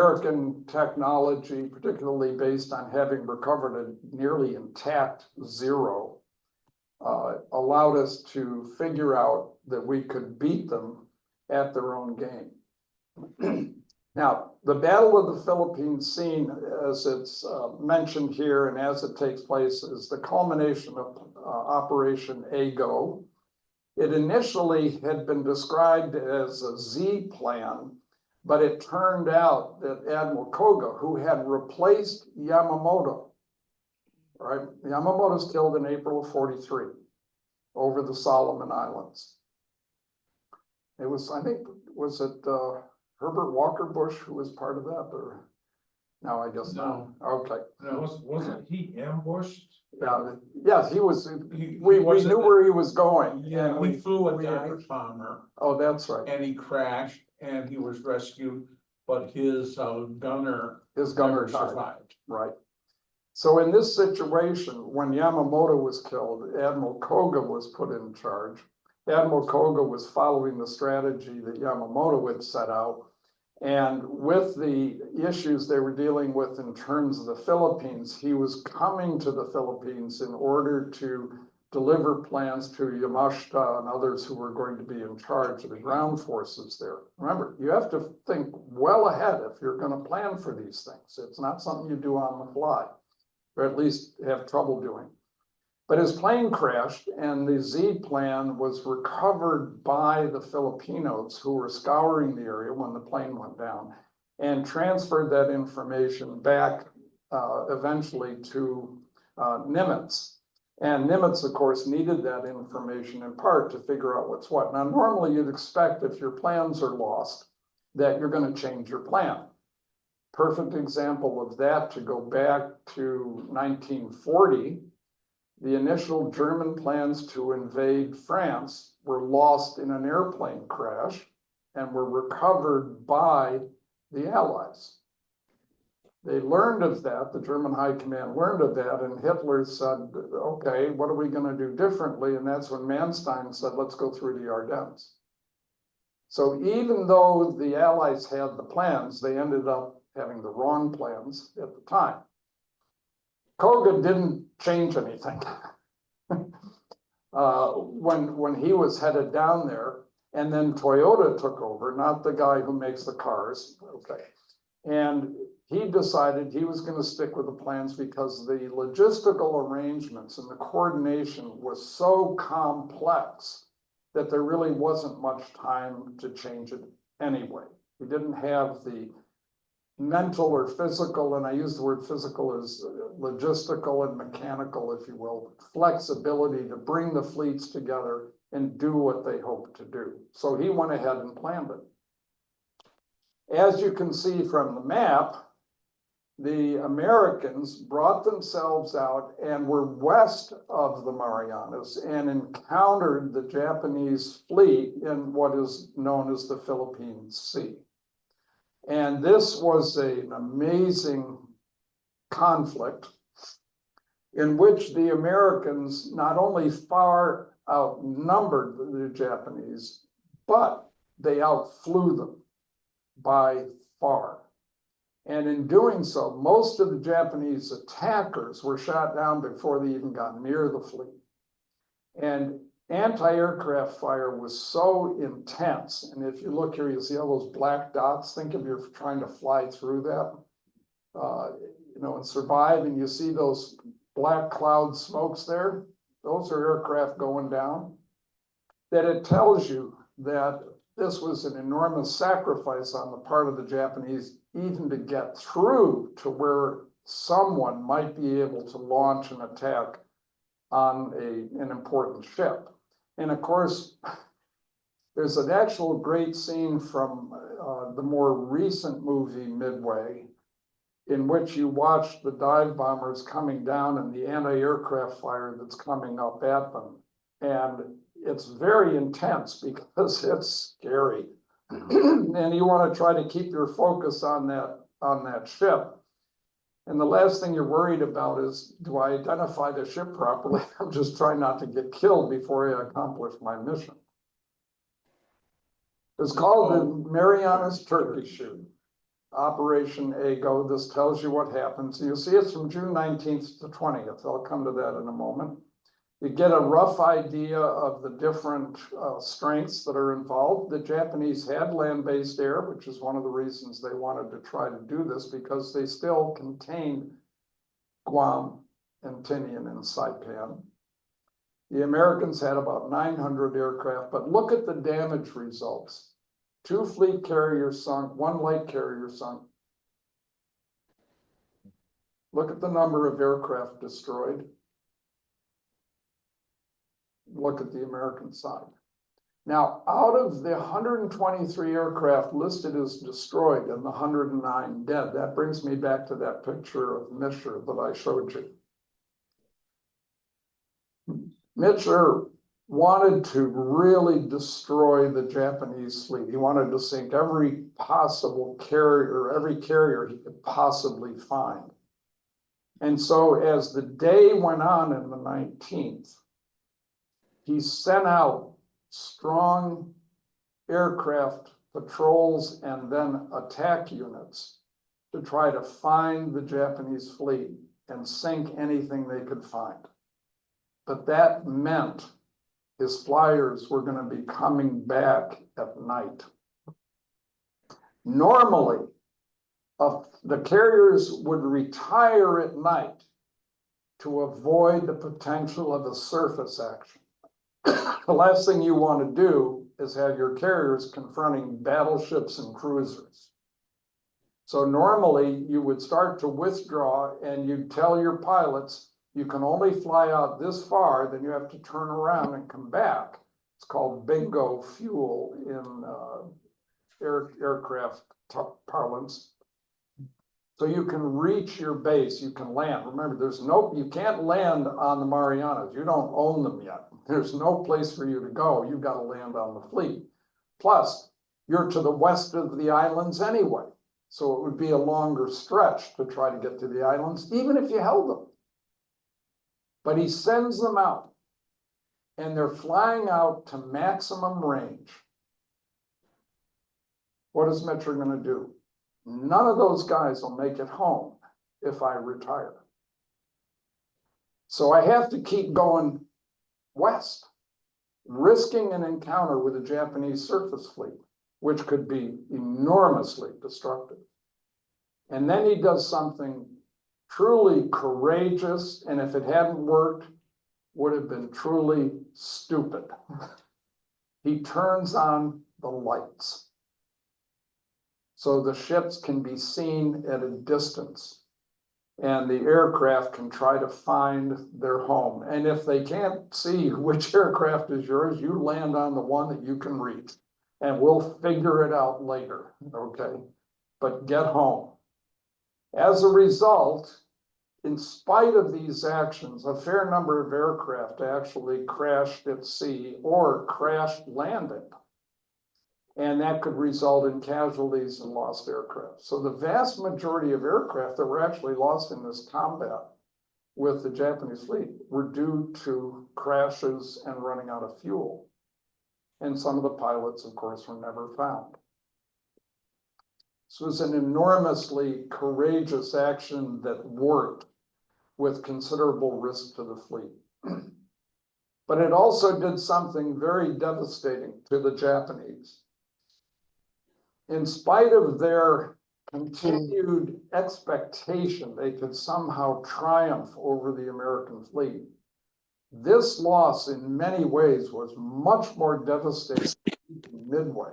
American technology, particularly based on having recovered a nearly intact Zero, allowed us to figure out that we could beat them at their own game. Now, the Battle of the Philippines scene, as it's mentioned here and as it takes place, is the culmination of Operation AGO. It initially had been described as a Z plan, but it turned out that Admiral Koga, who had replaced Yamamoto, right? Yamamoto's killed in April of '43 over the Solomon Islands. It was, I think, was it Herbert Walker Bush who was part of that, or no? I guess No. not. Okay. No, wasn't he ambushed? Yeah. Yes, he was. He We wasn't- knew where he was going. Yeah, and we flew a we- dive bomber Oh, that's right. and he crashed and he was rescued, but his gunner His gunner never died. survived. Right. So in this situation, when Yamamoto was killed, Admiral Koga was put in charge. Admiral Koga was following the strategy that Yamamoto had set out. And with the issues they were dealing with in terms of the Philippines, he was coming to the Philippines in order to deliver plans to Yamashita and others who were going to be in charge of the ground forces there. Remember, you have to think well ahead if you're going to plan for these things. It's not something you do on the fly, or at least have trouble doing. But his plane crashed and the Z plan was recovered by the Filipinos who were scouring the area when the plane went down and transferred that information back eventually to Nimitz. And Nimitz, of course, needed that information in part to figure out what's what. Now, normally you'd expect if your plans are lost that you're going to change your plan. Perfect example of that, to go back to 1940, the initial German plans to invade France were lost in an airplane crash and were recovered by the Allies. They learned of that, the German high command learned of that, and Hitler said, okay, what are we going to do differently? And that's when Manstein said, let's go through the Ardennes. So even though the Allies had the plans, they ended up having the wrong plans at the time. Koga didn't change anything when he was headed down there, and then Toyota took over, not the guy who makes the cars, okay. And he decided he was going to stick with the plans because the logistical arrangements and the coordination was so complex that there really wasn't much time to change it anyway. He didn't have the mental or physical, and I use the word physical as logistical and mechanical, if you will, flexibility to bring the fleets together and do what they hoped to do. So he went ahead and planned it. As you can see from the map, the Americans brought themselves out and were west of the Marianas and encountered the Japanese fleet in what is known as the Philippine Sea. And this was an amazing conflict in which the Americans not only far outnumbered the Japanese, but they outflew them by far. And in doing so, most of the Japanese attackers were shot down before they even got near the fleet. And anti-aircraft fire was so intense. And if you look here, you see all those black dots. Think of you're trying to fly through that, and survive. And you see those black cloud smokes there. Those are aircraft going down. That it tells you that this was an enormous sacrifice on the part of the Japanese, even to get through to where someone might be able to launch an attack on an important ship. And of course, there's an actual great scene from the more recent movie Midway, in which you watch the dive bombers coming down and the anti-aircraft fire that's coming up at them. And it's very intense because it's scary. And you want to try to keep your focus on that ship. And the last thing you're worried about is, do I identify the ship properly? I'm just trying not to get killed before I accomplish my mission. It's called the Marianas Turkey Shoot. Operation AGO. This tells you what happens. You see it's from June 19th to 20th. I'll come to that in a moment. You get a rough idea of the different strengths that are involved. The Japanese had land-based air, which is one of the reasons they wanted to try to do this, because they still contained Guam and Tinian and Saipan. The Americans had about 900 aircraft, but look at the damage results. 2 fleet carriers sunk, 1 light carrier sunk. Look at the number of aircraft destroyed. Look at the American side. Now, out of the 123 aircraft listed as destroyed and the 109 dead, that brings me back to that picture of Misher that I showed you. Misher wanted to really destroy the Japanese fleet. He wanted to sink every possible carrier, every carrier he could possibly find. And so as the day went on in the 19th, he sent out strong aircraft patrols and then attack units to try to find the Japanese fleet and sink anything they could find. But that meant his flyers were going to be coming back at night. Normally, the carriers would retire at night to avoid the potential of a surface action. The last thing you want to do is have your carriers confronting battleships and cruisers. So normally you would start to withdraw and you'd tell your pilots, you can only fly out this far, then you have to turn around and come back. It's called bingo fuel in aircraft parlance. So you can reach your base, you can land. Remember, you can't land on the Marianas. You don't own them yet. There's no place for you to go. You've got to land on the fleet. Plus, you're to the west of the islands anyway. So it would be a longer stretch to try to get to the islands, even if you held them. But he sends them out, and they're flying out to maximum range. What is Mitchell going to do? None of those guys will make it home if I retire. So I have to keep going west, risking an encounter with a Japanese surface fleet, which could be enormously destructive. And then he does something truly courageous, and if it hadn't worked, would have been truly stupid. He turns on the lights, so the ships can be seen at a distance, and the aircraft can try to find their home. And if they can't see which aircraft is yours, you land on the one that you can reach, and we'll figure it out later, okay? But get home. As a result, in spite of these actions, a fair number of aircraft actually crashed at sea or crashed landing. And that could result in casualties and lost aircraft. So the vast majority of aircraft that were actually lost in this combat with the Japanese fleet were due to crashes and running out of fuel. And some of the pilots, of course, were never found. This was an enormously courageous action that worked with considerable risk to the fleet. But it also did something very devastating to the Japanese. In spite of their continued expectation they could somehow triumph over the American fleet, this loss in many ways was much more devastating than Midway.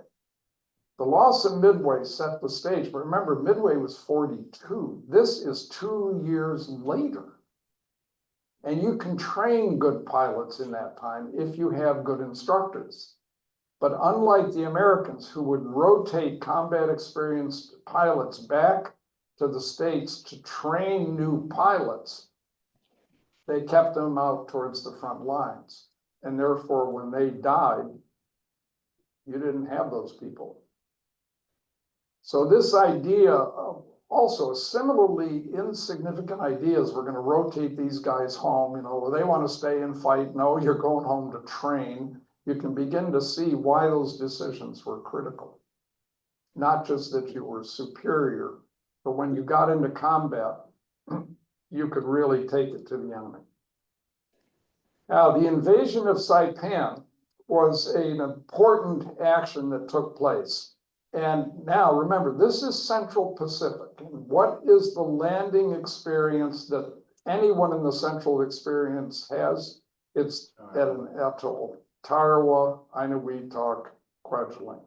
The loss of Midway set the stage, but remember, Midway was 42. This is 2 years later. And you can train good pilots in that time if you have good instructors. But unlike the Americans, who would rotate combat experienced pilots back to the States to train new pilots, they kept them out towards the front lines. And therefore, when they died, you didn't have those people. So this idea of also similarly insignificant ideas, we're going to rotate these guys home, you know, they want to stay and fight. No, you're going home to train. You can begin to see why those decisions were critical. not just that you were superior, but when you got into combat, you could really take it to the enemy. Now, the invasion of Saipan was an important action that took place. And now remember, this is Central Pacific. And what is the landing experience that anyone in the Central experience has? It's at an atoll, Tarawa, Inuiatak, Kwajalein.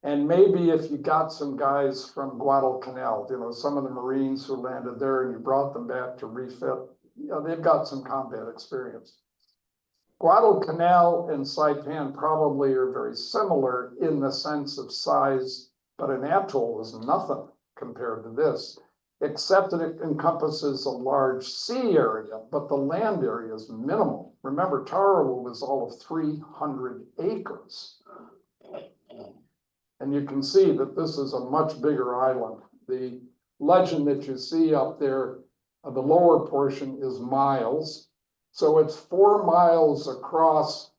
And maybe if you got some guys from Guadalcanal, you know, some of the Marines who landed there and you brought them back to refit, you know, they've got some combat experience. Guadalcanal and Saipan probably are very similar in the sense of size, but an atoll is nothing compared to this, except that it encompasses a large sea area, but the land area is minimal. Remember, Tarawa was all of 300 acres. And you can see that this is a much bigger island. The legend that you see up there, the lower portion is miles. So it's 4 miles across,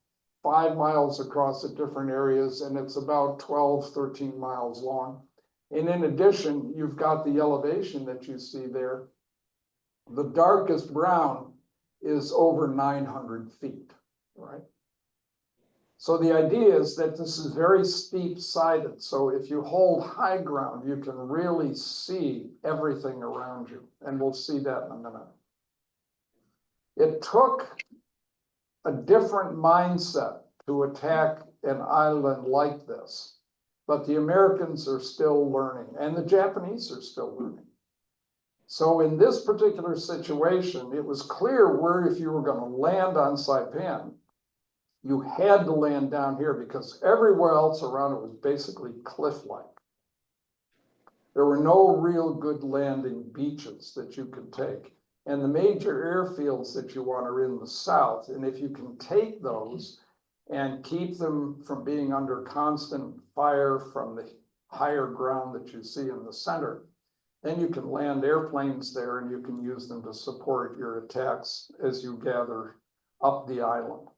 5 miles across the different areas, and it's about 12, 13 miles long. And in addition, you've got the elevation that you see there. The darkest brown is over 900 feet, right? So the idea is that this is very steep sided. So if you hold high ground, you can really see everything around you. And we'll see that in a minute. It took a different mindset to attack an island like this, but the Americans are still learning and the Japanese are still learning. So in this particular situation, it was clear where if you were going to land on Saipan, you had to land down here because everywhere else around it was basically cliff-like. There were no real good landing beaches that you could take. And the major airfields that you want are in the south. And if you can take those and keep them from being under constant fire from the higher ground that you see in the center, then you can land airplanes there and you can use them to support your attacks as you gather up the island.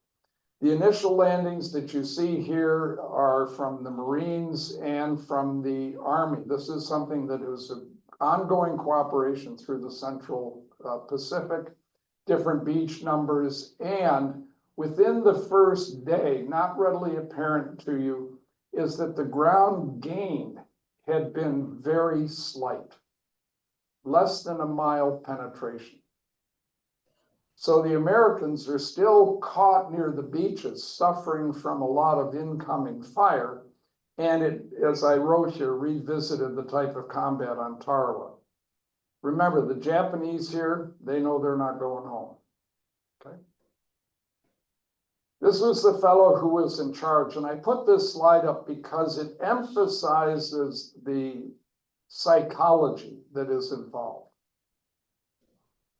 The initial landings that you see here are from the Marines and from the Army. This is something that is an ongoing cooperation through the Central Pacific, different beach numbers, and within the first day, not readily apparent to you, is that the ground gained had been very slight, less than a mile penetration. So the Americans are still caught near the beaches, suffering from a lot of incoming fire. And it, as I wrote here, revisited the type of combat on Tarawa. Remember, the Japanese here, they know they're not going home. Okay. This was the fellow who was in charge. And I put this slide up because it emphasizes the psychology that is involved.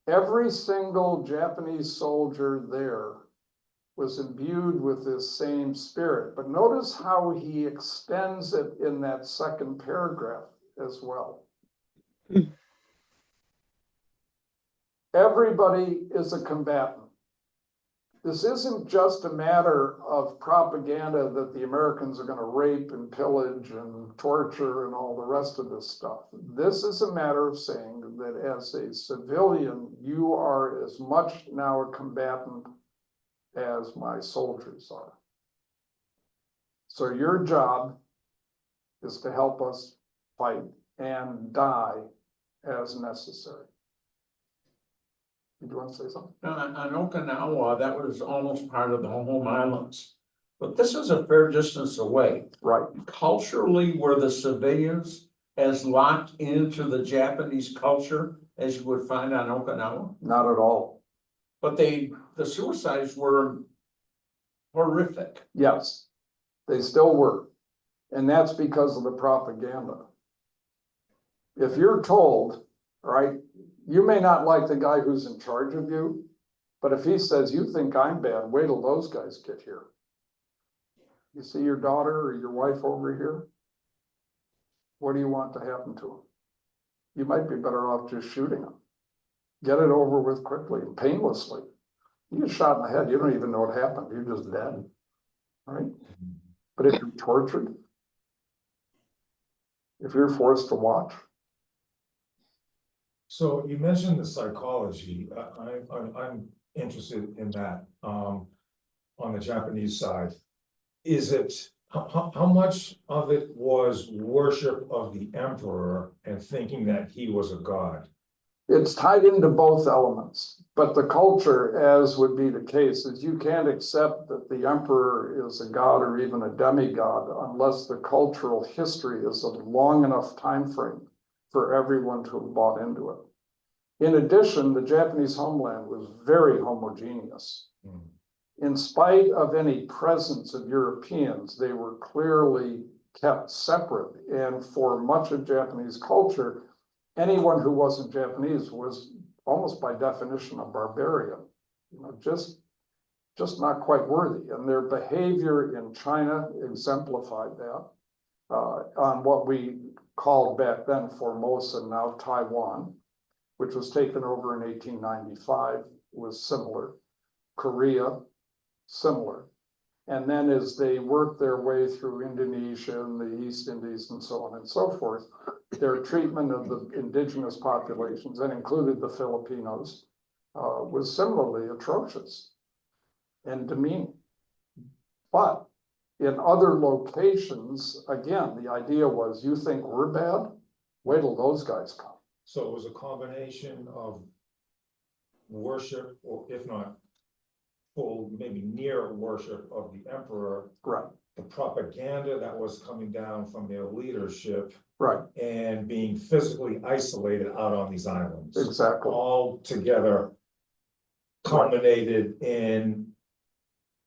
Every single Japanese soldier there was imbued with this same spirit. But notice how he extends it in that second paragraph as well. Everybody is a combatant. This isn't just a matter of propaganda that the Americans are going to rape and pillage and torture and all the rest of this stuff. This is a matter of saying that as a civilian, you are as much now a combatant as my soldiers are. So your job is to help us fight and die as necessary. Do you want to say something? On Okinawa, that was almost part of the home islands. But this is a fair distance away. Right. Culturally, were the civilians as locked into the Japanese culture as you would find on Okinawa? Not at all. But the suicides were horrific. Yes, they still were. And that's because of the propaganda. If you're told, right, you may not like the guy who's in charge of you, but if he says, you think I'm bad, wait till those guys get here. You see your daughter or your wife over here? What do you want to happen to them? You might be better off just shooting them. Get it over with quickly and painlessly. You get shot in the head, you don't even know what happened. You're just dead, right? But if you're tortured, if you're forced to watch. So you mentioned the psychology. I'm interested in that, on the Japanese side. Is it, how much of it was worship of the emperor and thinking that he was a god? It's tied into both elements, but the culture, as would be the case, is you can't accept that the emperor is a god or even a demigod unless the cultural history is a long enough time frame for everyone to have bought into it. In addition, the Japanese homeland was very homogeneous. In spite of any presence of Europeans, they were clearly kept separate. And for much of Japanese culture, anyone who wasn't Japanese was almost by definition a barbarian, just not quite worthy. And their behavior in China exemplified that. On what we called back then Formosa, now Taiwan, which was taken over in 1895, was similar. Korea, similar. And then as they worked their way through Indonesia and the East Indies and so on and so forth, their treatment of the indigenous populations, and included the Filipinos, was similarly atrocious and demeaning. But in other locations, again, the idea was, you think we're bad? Wait till those guys come. So it was a combination of worship, or if not full, maybe near worship of the emperor, Right, the propaganda that was coming down from their leadership, right, and being physically isolated out on these islands. exactly. All together culminated in,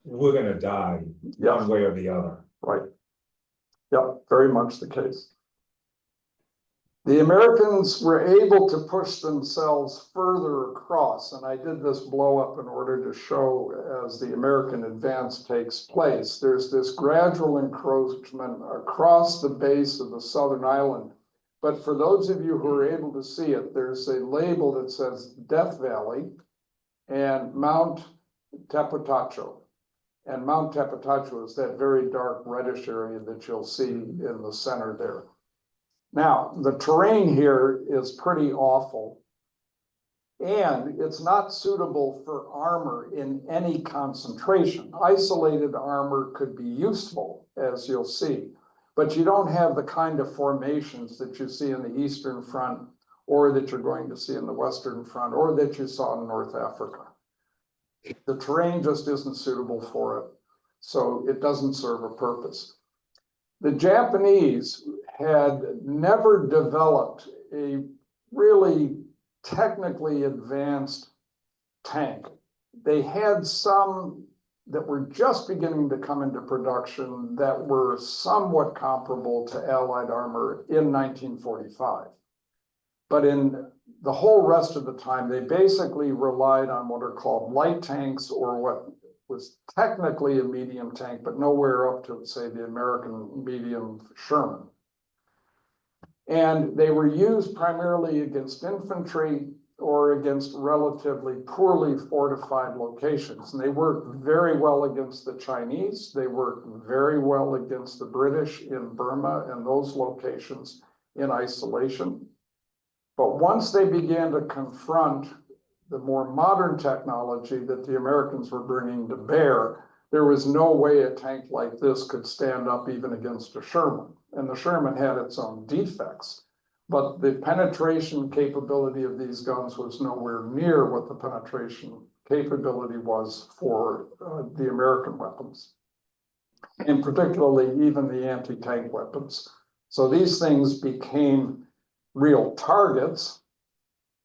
we're gonna die Yeah, one way or the other. right. Yep, very much the case. The Americans were able to push themselves further across, and I did this blow up in order to show as the American advance takes place, there's this gradual encroachment across the base of the southern island. But for those of you who are able to see it, there's a label that says Death Valley and Mount Tapatacho. And Mount Tapatacho is that very dark reddish area that you'll see in the center there. Now, the terrain here is pretty awful, and it's not suitable for armor in any concentration. Isolated armor could be useful, as you'll see, but you don't have the kind of formations that you see in the Eastern Front, or that you're going to see in the Western Front, or that you saw in North Africa. The terrain just isn't suitable for it, so it doesn't serve a purpose. The Japanese had never developed a really technically advanced tank. They had some that were just beginning to come into production that were somewhat comparable to Allied armor in 1945. But in the whole rest of the time, they basically relied on what are called light tanks, or what was technically a medium tank, but nowhere up to, say, the American medium Sherman. And they were used primarily against infantry or against relatively poorly fortified locations. And they worked very well against the Chinese. They worked very well against the British in Burma and those locations in isolation. But once they began to confront the more modern technology that the Americans were bringing to bear, there was no way a tank like this could stand up even against a Sherman. And the Sherman had its own defects, but the penetration capability of these guns was nowhere near what the penetration capability was for the American weapons, and particularly even the anti-tank weapons. So these things became real targets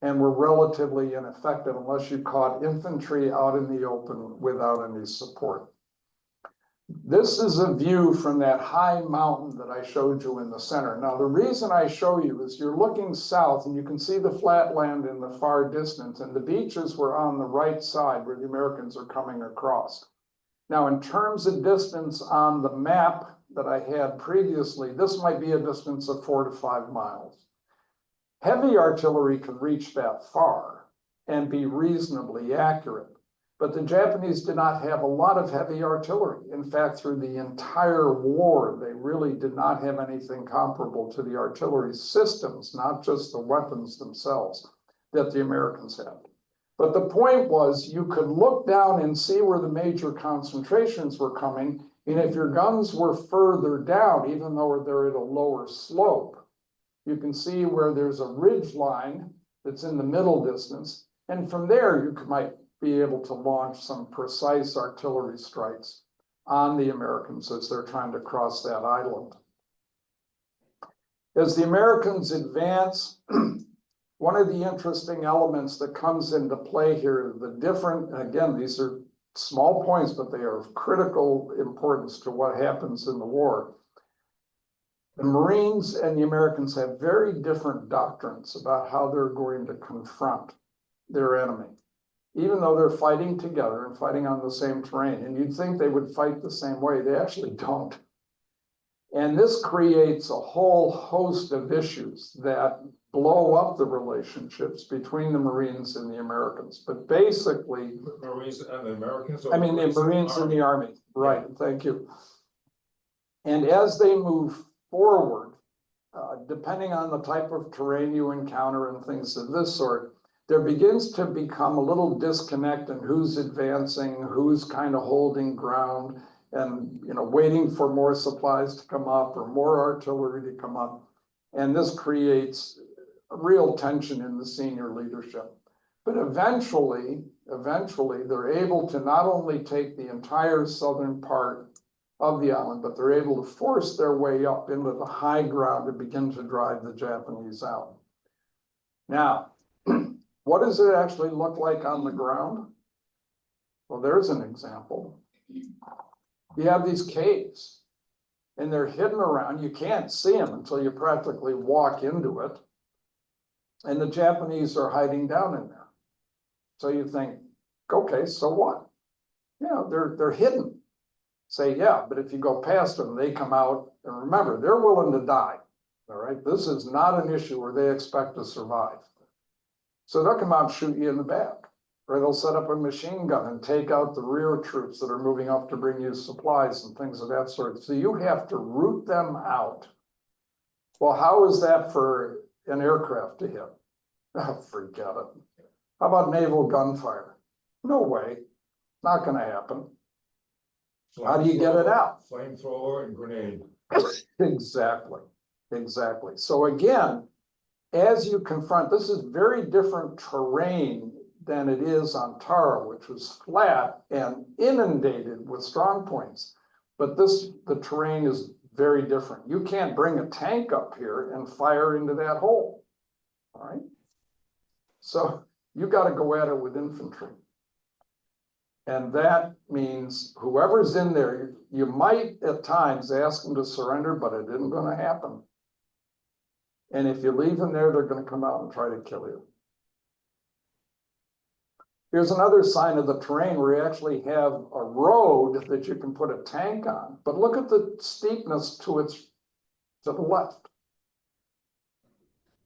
and were relatively ineffective unless you caught infantry out in the open without any support. This is a view from that high mountain that I showed you in the center. Now, the reason I show you is you're looking south and you can see the flatland in the far distance, and the beaches were on the right side where the Americans are coming across. Now, in terms of distance on the map that I had previously, this might be a distance of 4 to 5 miles. Heavy artillery can reach that far and be reasonably accurate. But the Japanese did not have a lot of heavy artillery. In fact, through the entire war, they really did not have anything comparable to the artillery systems, not just the weapons themselves, that the Americans had. But the point was, you could look down and see where the major concentrations were coming, and if your guns were further down, even though they're at a lower slope, you can see where there's a ridge line that's in the middle distance, and from there you might be able to launch some precise artillery strikes on the Americans as they're trying to cross that island. As the Americans advance, one of the interesting elements that comes into play here, the different, again, these are small points, but they are of critical importance to what happens in the war. The Marines and the Americans have very different doctrines about how they're going to confront their enemy, even though they're fighting together and fighting on the same terrain. And you'd think they would fight the same way. They actually don't. And this creates a whole host of issues that blow up the relationships between the Marines and the Americans. But basically, The Marines and the Americans? Or I mean, the Marines and the Army, right, thank you. And as they move forward, depending on the type of terrain you encounter and things of this sort, there begins to become a little disconnect in who's advancing, who's kind of holding ground, and waiting for more supplies to come up or more artillery to come up. And this creates a real tension in the senior leadership. But eventually, they're able to not only take the entire southern part of the island, but they're able to force their way up into the high ground and begin to drive the Japanese out. Now, what does it actually look like on the ground? Well, there's an example. You have these caves, and they're hidden around. You can't see them until you practically walk into it. And the Japanese are hiding down in there. So you think, okay, so what? They're hidden. Say, yeah, but if you go past them, they come out. And remember, they're willing to die. All right, this is not an issue where they expect to survive. So they'll come out and shoot you in the back, or they'll set up a machine gun and take out the rear troops that are moving up to bring you supplies and things of that sort. So you have to root them out. Well, how is that for an aircraft to hit? Oh, forget it. How about naval gunfire? No way, not gonna happen. How do you get it out? Flamethrower and grenade. Exactly. So again, as you confront, this is very different terrain than it is on Tara, which was flat and inundated with strong points. But the terrain is very different. You can't bring a tank up here and fire into that hole. All right. So you got to go at it with infantry. And that means whoever's in there, you might at times ask them to surrender, but it isn't going to happen. And if you leave them there, they're going to come out and try to kill you. Here's another sign of the terrain where you actually have a road that you can put a tank on. But look at the steepness to the left.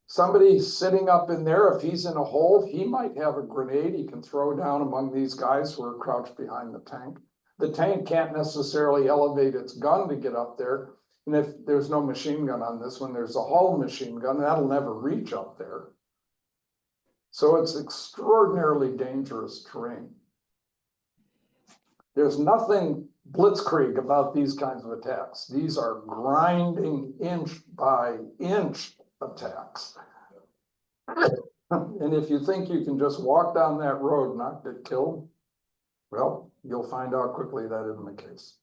Somebody sitting up in there, if he's in a hole, he might have a grenade he can throw down among these guys who are crouched behind the tank. The tank can't necessarily elevate its gun to get up there. And if there's no machine gun on this one, there's a hull machine gun, that'll never reach up there. So it's extraordinarily dangerous terrain. There's nothing blitzkrieg about these kinds of attacks. These are grinding inch by inch attacks. And if you think you can just walk down that road and not get killed, well, you'll find out quickly that isn't the case.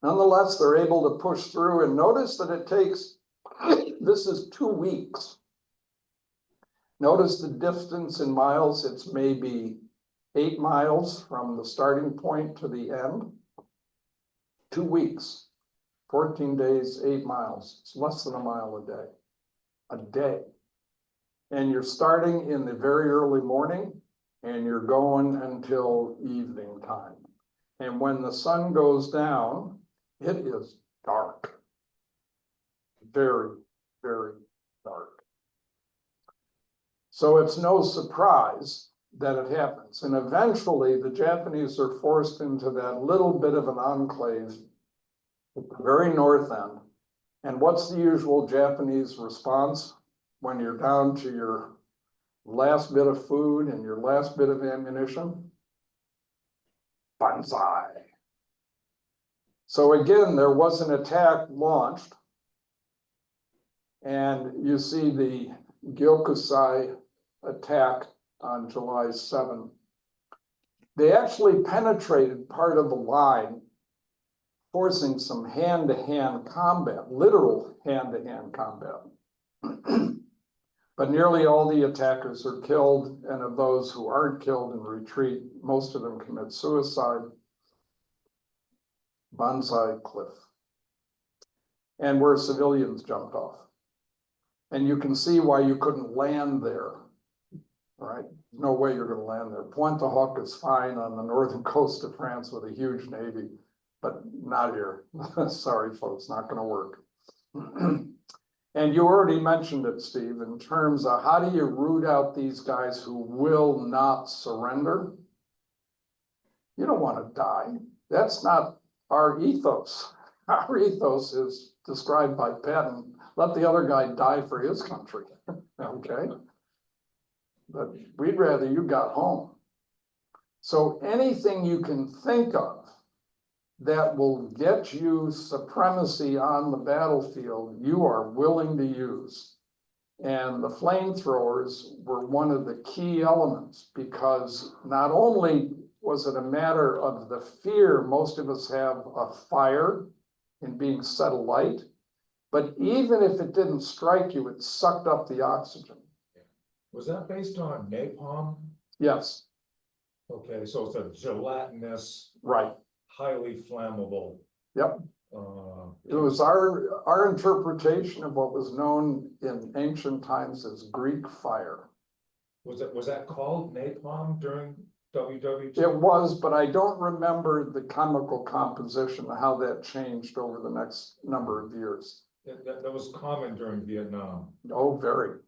Nonetheless, they're able to push through, and notice that it takes, this is 2 weeks. Notice the distance in miles, it's maybe 8 miles from the starting point to the end. 2 weeks, 14 days, 8 miles. It's less than a mile a day. And you're starting in the very early morning and you're going until evening time. And when the sun goes down, it is dark. Very, very dark. So it's no surprise that it happens. And eventually the Japanese are forced into that little bit of an enclave at the very north end. And what's the usual Japanese response when you're down to your last bit of food and your last bit of ammunition? Banzai. So again, there was an attack launched. And you see the Gyokusai attack on July 7. They actually penetrated part of the line, forcing some hand-to-hand combat, literal hand-to-hand combat. But nearly all the attackers are killed, and of those who aren't killed in retreat, most of them commit suicide. Banzai Cliff. And where civilians jumped off. And you can see why you couldn't land there, right? No way you're going to land there. Pointe du Hoc is fine on the northern coast of France with a huge navy, but not here. Sorry, folks, not going to work. And you already mentioned it, Steve, in terms of how do you root out these guys who will not surrender? You don't want to die. That's not our ethos. Our ethos is described by Patton. Let the other guy die for his country, okay? But we'd rather you got home. So anything you can think of that will get you supremacy on the battlefield, you are willing to use. And the flamethrowers were one of the key elements, because not only was it a matter of the fear most of us have of fire and being set alight, but even if it didn't strike you, it sucked up the oxygen. Was that based on napalm? Yes. Okay, so it's a gelatinous, Right. highly flammable. Yep. It was our interpretation of what was known in ancient times as Greek fire. Was that called napalm during WWII? It was, but I don't remember the chemical composition, how that changed over the next number of years. That was common during Vietnam. Oh, very,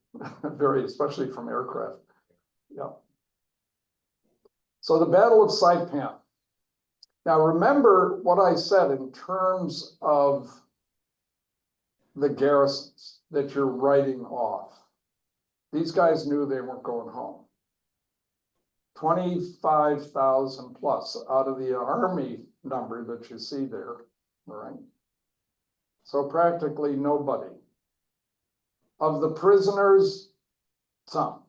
very, especially from aircraft. Yeah. So the Battle of Saipan. Now remember what I said in terms of the garrisons that you're writing off. These guys knew they weren't going home. 25,000 plus out of the army number that you see there, all right? So practically nobody. Of the prisoners, some,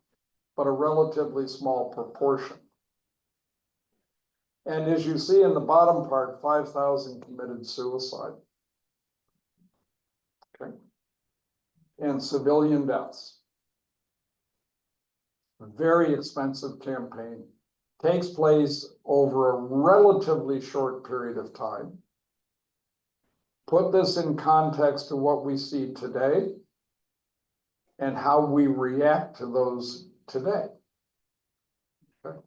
but a relatively small proportion. And as you see in the bottom part, 5,000 committed suicide. Okay. And civilian deaths. A very expensive campaign. Takes place over a relatively short period of time. Put this in context to what we see today and how we react to those today. Okay.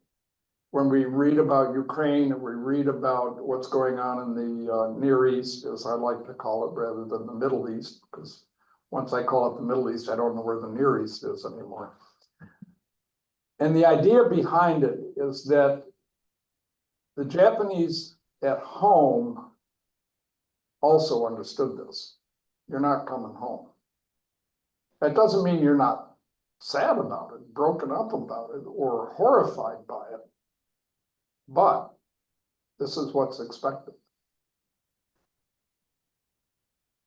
When we read about Ukraine and we read about what's going on in the Near East, as I like to call it, rather than the Middle East, because once I call it the Middle East, I don't know where the Near East is anymore. And the idea behind it is that the Japanese at home also understood this. You're not coming home. That doesn't mean you're not sad about it, broken up about it, or horrified by it. But this is what's expected.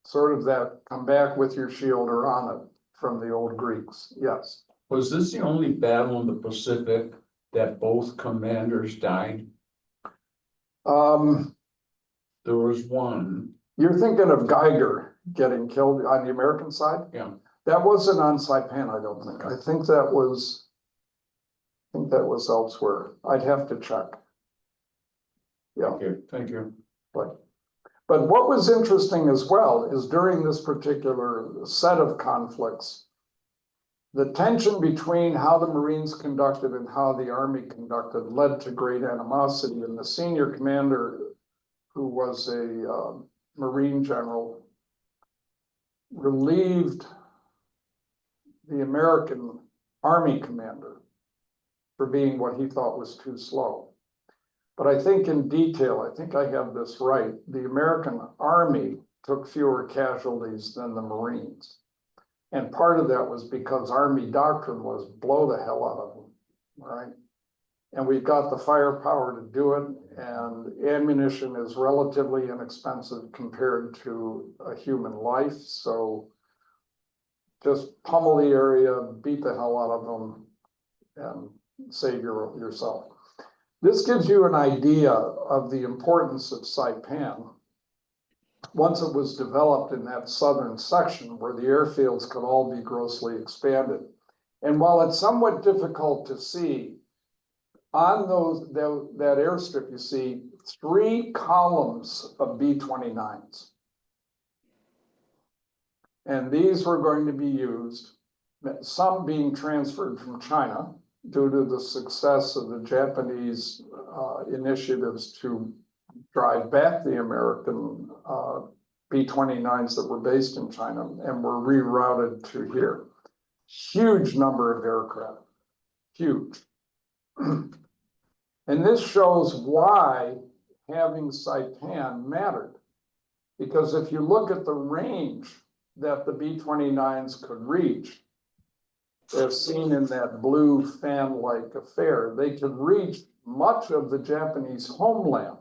Sort of that come back with your shield or on it from the old Greeks, yes. Was this the only battle in the Pacific that both commanders died? There was one. You're thinking of Geiger getting killed on the American side? Yeah. That wasn't on Saipan, I don't think. I think that was elsewhere. I'd have to check. Yeah. Okay, thank you. But what was interesting as well is during this particular set of conflicts, the tension between how the Marines conducted and how the Army conducted led to great animosity. And the senior commander, who was a Marine general, relieved the American Army commander for being what he thought was too slow. But I think in detail, I think I have this right, the American Army took fewer casualties than the Marines. And part of that was because Army doctrine was blow the hell out of them, right? And we've got the firepower to do it, and ammunition is relatively inexpensive compared to a human life, so just pummel the area, beat the hell out of them, and save yourself. This gives you an idea of the importance of Saipan once it was developed in that southern section where the airfields could all be grossly expanded. And while it's somewhat difficult to see, on that airstrip, you see 3 columns of B-29s. And these were going to be used, some being transferred from China due to the success of the Japanese initiatives to drive back the American B-29s that were based in China and were rerouted to here. Huge number of aircraft, huge. And this shows why having Saipan mattered. Because if you look at the range that the B-29s could reach, as seen in that blue fan-like affair, they could reach much of the Japanese homeland.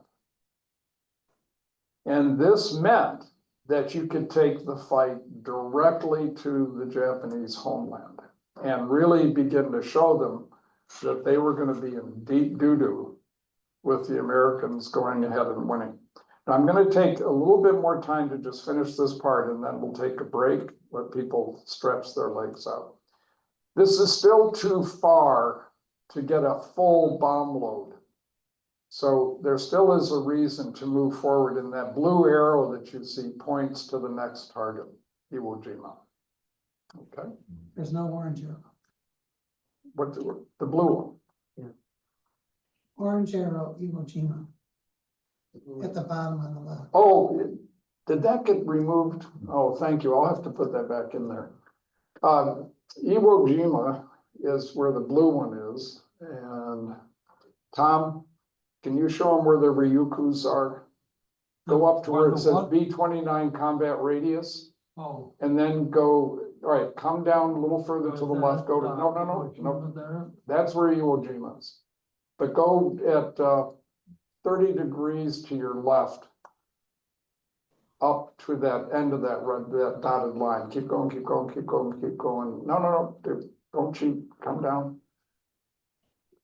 And this meant that you could take the fight directly to the Japanese homeland and really begin to show them that they were going to be in deep doo-doo with the Americans going ahead and winning. Now, I'm going to take a little bit more time to just finish this part, and then we'll take a break, let people stretch their legs out. This is still too far to get a full bomb load. So there still is a reason to move forward, and that blue arrow that you see points to the next target, Iwo Jima. Okay. There's no orange arrow. What the blue one? Orange arrow, Iwo Jima. At the bottom on the left. Oh, did that get removed? Oh, thank you. I'll have to put that back in there. Iwo Jima is where the blue one is. And Tom, can you show them where the Ryukus are? Go up to where it says B-29 combat radius. Oh. And then go, all right, come down a little further to the left. Go to, no. That's where Iwo Jima is. But go at 30 degrees to your left, up to that end of that red, that dotted line. Keep going, keep going, keep going, keep going. No, don't cheat, come down.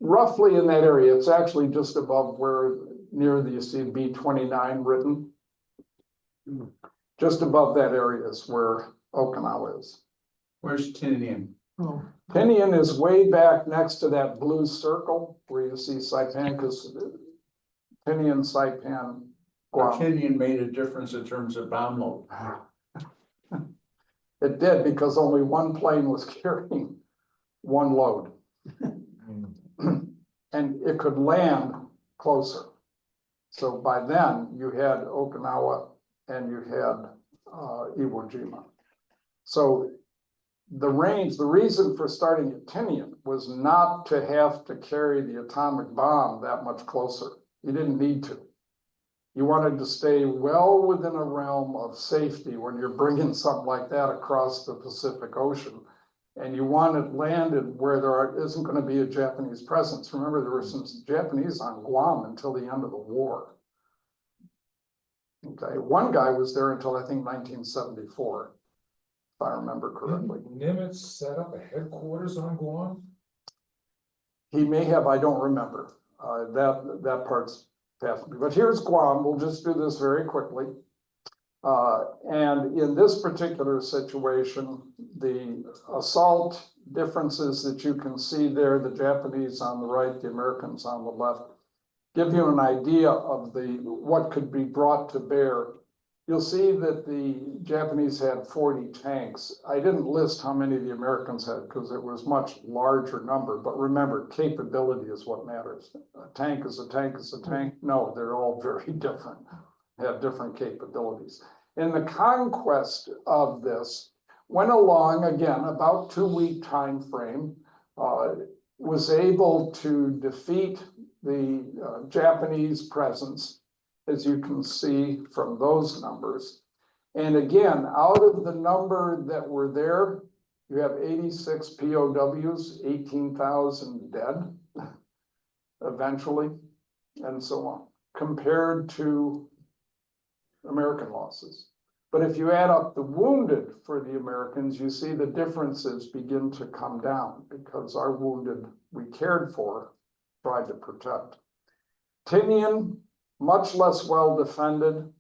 Roughly in that area, it's actually just above where, near the, you see B-29 written. Just above that area is where Okinawa is. Where's Tinian? Oh. Tinian is way back next to that blue circle where you see Saipan, because Tinian, Saipan, Guam. Tinian made a difference in terms of bomb load. It did, because only one plane was carrying one load. And it could land closer. So by then you had Okinawa and you had Iwo Jima. So the range, the reason for starting at Tinian was not to have to carry the atomic bomb that much closer. You didn't need to. You wanted to stay well within a realm of safety when you're bringing something like that across the Pacific Ocean. And you want it landed where there isn't going to be a Japanese presence. Remember, there were some Japanese on Guam until the end of the war. Okay, one guy was there until I think 1974, if I remember correctly. Didn't Nimitz set up a headquarters on Guam? He may have, I don't remember. That part's past me. But here's Guam. We'll just do this very quickly. And in this particular situation, the assault differences that you can see there, the Japanese on the right, the Americans on the left, give you an idea of what could be brought to bear. You'll see that the Japanese had 40 tanks. I didn't list how many the Americans had because it was much larger number, but remember, capability is what matters. A tank is a tank is a tank. No, they're all very different, have different capabilities. And the conquest of this went along, again, about 2-week time frame. was able to defeat the Japanese presence, as you can see from those numbers. And again, out of the number that were there, you have 86 POWs, 18,000 dead eventually, and so on, compared to American losses. But if you add up the wounded for the Americans, you see the differences begin to come down because our wounded we cared for, tried to protect. Tinian, much less well defended.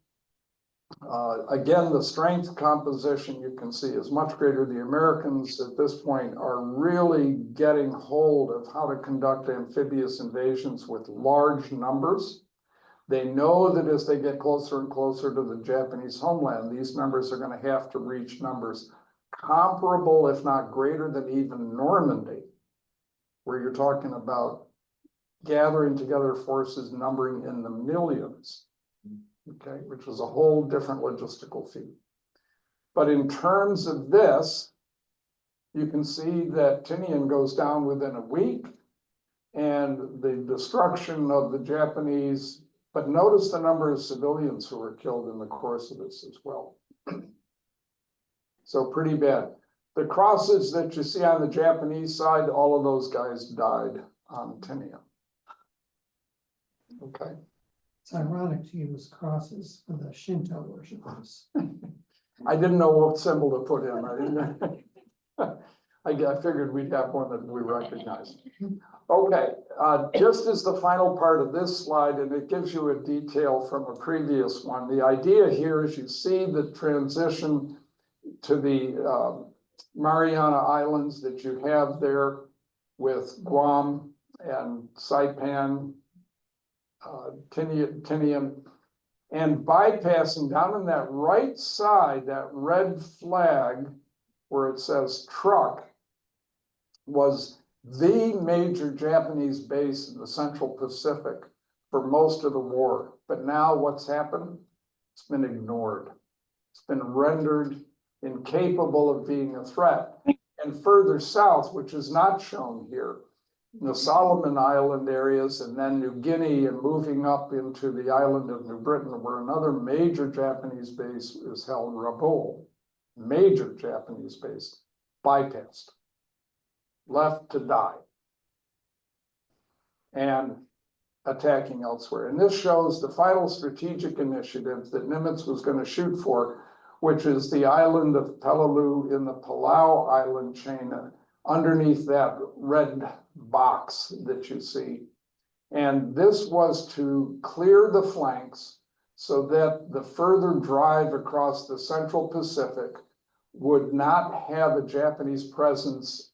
Again, the strength composition you can see is much greater. The Americans at this point are really getting hold of how to conduct amphibious invasions with large numbers. They know that as they get closer and closer to the Japanese homeland, these numbers are going to have to reach numbers comparable, if not greater than even Normandy, where you're talking about gathering together forces numbering in the millions, okay, which was a whole different logistical feat. But in terms of this, you can see that Tinian goes down within a week and the destruction of the Japanese. But notice the number of civilians who were killed in the course of this as well. So pretty bad. The crosses that you see on the Japanese side, all of those guys died on Tinian. Okay. It's ironic to use crosses for the Shinto worshippers. I didn't know what symbol to put in. I figured we'd have one that we recognized. Okay, just as the final part of this slide, and it gives you a detail from a previous one, the idea here is you see the transition to the Mariana Islands that you have there with Guam and Saipan, Tinian, and bypassing down in that right side, that red flag where it says truck, was the major Japanese base in the Central Pacific for most of the war. But now what's happened? It's been ignored. It's been rendered incapable of being a threat. And further south, which is not shown here, the Solomon Island areas and then New Guinea and moving up into the island of New Britain, where another major Japanese base is held, Rabaul, major Japanese base, bypassed, left to die, and attacking elsewhere. And this shows the final strategic initiative that Nimitz was going to shoot for, which is the island of Peleliu in the Palau island chain, underneath that red box that you see. And this was to clear the flanks so that the further drive across the Central Pacific would not have a Japanese presence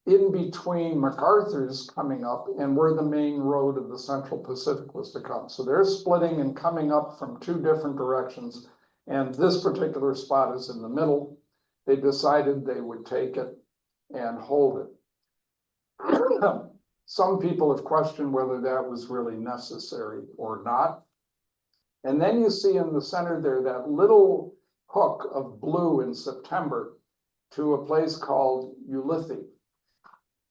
in between MacArthur's coming up and where the main road of the Central Pacific was to come. So they're splitting and coming up from two different directions. And this particular spot is in the middle. They decided they would take it and hold it. Some people have questioned whether that was really necessary or not. And then you see in the center there that little hook of blue in September to a place called Ulithi.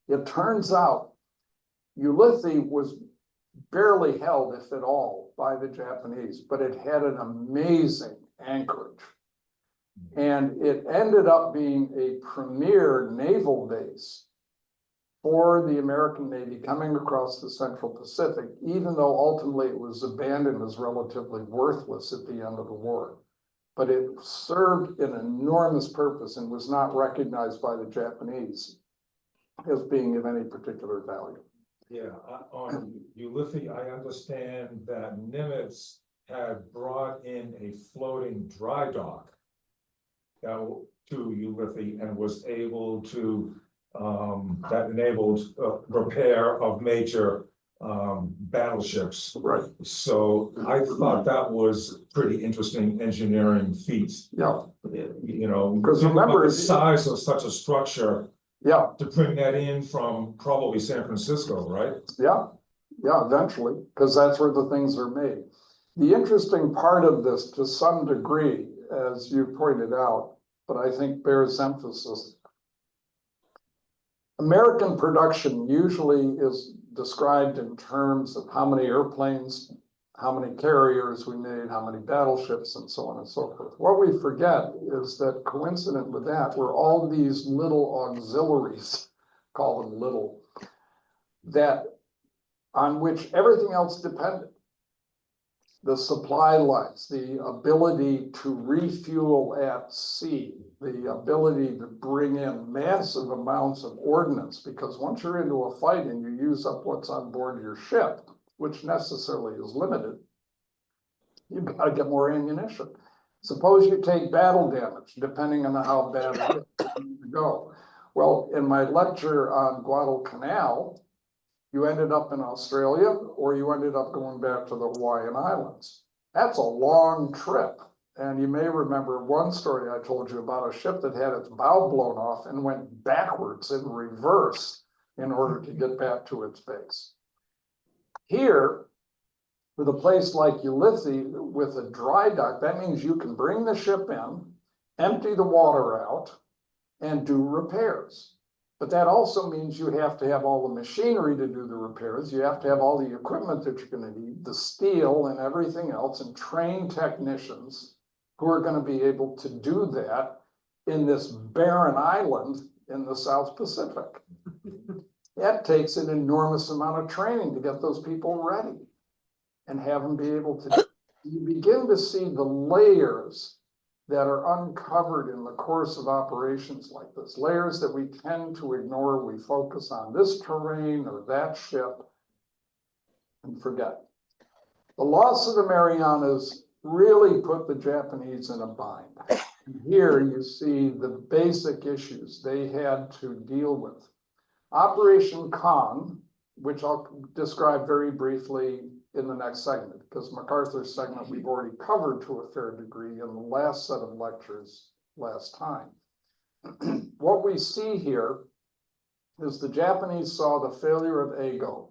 It turns out Ulithi was barely held, if at all, by the Japanese, but it had an amazing anchorage. And it ended up being a premier naval base for the American Navy coming across the Central Pacific, even though ultimately it was abandoned as relatively worthless at the end of the war. But it served an enormous purpose and was not recognized by the Japanese as being of any particular value. Yeah, on Ulithi, I understand that Nimitz had brought in a floating dry dock to Ulithi and was able to, that enabled repair of major battleships. Right. So I thought that was pretty interesting engineering feat. Yeah. You know, Because remember, the size of such a structure. Yeah. To bring that in from probably San Francisco, right? Yeah. Yeah, eventually, because that's where the things are made. The interesting part of this, to some degree, as you pointed out, but I think bears emphasis. American production usually is described in terms of how many airplanes, how many carriers we made, how many battleships, and so on and so forth. What we forget is that coincident with that were all these little auxiliaries, call them little, that on which everything else depended. The supply lines, the ability to refuel at sea, the ability to bring in massive amounts of ordnance, because once you're into a fight and you use up what's on board your ship, which necessarily is limited, you've got to get more ammunition. Suppose you take battle damage, depending on how bad it is to go. Well, in my lecture on Guadalcanal, you ended up in Australia, or you ended up going back to the Hawaiian Islands. That's a long trip. And you may remember one story I told you about a ship that had its bow blown off and went backwards in reverse in order to get back to its base. Here, with a place like Ulithi with a dry dock, that means you can bring the ship in, empty the water out, and do repairs. But that also means you have to have all the machinery to do the repairs. You have to have all the equipment that you're going to need, the steel and everything else, and train technicians who are going to be able to do that in this barren island in the South Pacific. That takes an enormous amount of training to get those people ready and have them be able to. You begin to see the layers that are uncovered in the course of operations like this, layers that we tend to ignore. We focus on this terrain or that ship and forget. The loss of the Marianas really put the Japanese in a bind. Here you see the basic issues they had to deal with. Operation Kong, which I'll describe very briefly in the next segment, because MacArthur's segment we've already covered to a fair degree in the last set of lectures last time. What we see here is the Japanese saw the failure of Ago.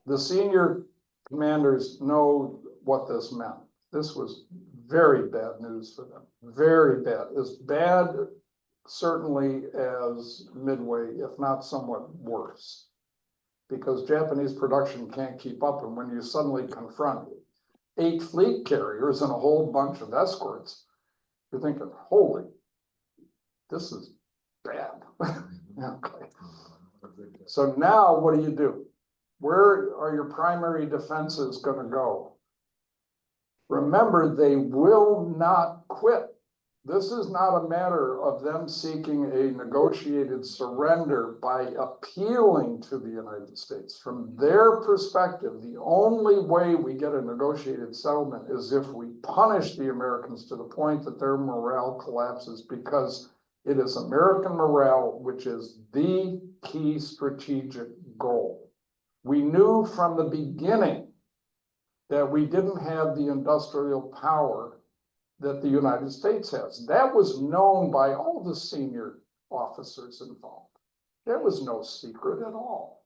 The senior commanders know what this meant. This was very bad news for them, very bad. As bad certainly as Midway, if not somewhat worse, because Japanese production can't keep up. And when you suddenly confront 8 fleet carriers and a whole bunch of escorts, you're thinking, holy, this is bad. Okay. So now what do? Where are your primary defenses going to go? Remember, they will not quit. This is not a matter of them seeking a negotiated surrender by appealing to the United States. From their perspective, the only way we get a negotiated settlement is if we punish the Americans to the point that their morale collapses, because it is American morale which is the key strategic goal. We knew from the beginning that we didn't have the industrial power that the United States has. That was known by all the senior officers involved. There was no secret at all.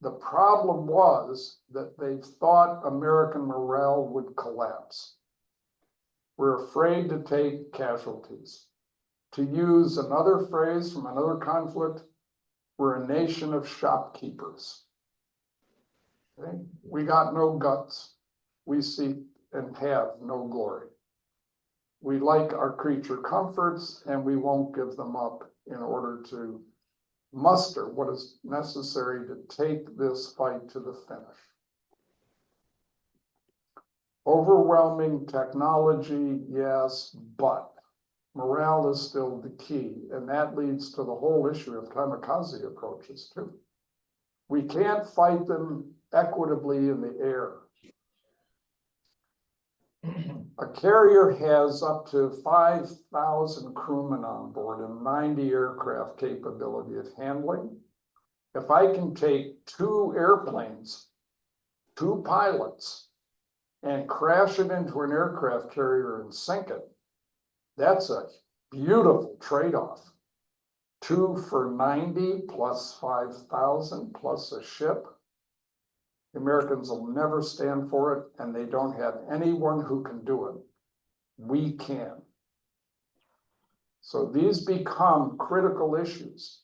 The problem was that they thought American morale would collapse. We're afraid to take casualties. To use another phrase from another conflict, we're a nation of shopkeepers. Okay? We got no guts. We seek and have no glory. We like our creature comforts, and we won't give them up in order to muster what is necessary to take this fight to the finish. Overwhelming technology, yes, but morale is still the key, and that leads to the whole issue of kamikaze approaches too. We can't fight them equitably in the air. A carrier has up to 5,000 crewmen on board and 90 aircraft capability of handling. If I can take 2 airplanes, 2 pilots, and crash it into an aircraft carrier and sink it, that's a beautiful trade-off. 2 for 90 plus 5,000 plus a ship. The Americans will never stand for it, and they don't have anyone who can do it. We can. So these become critical issues.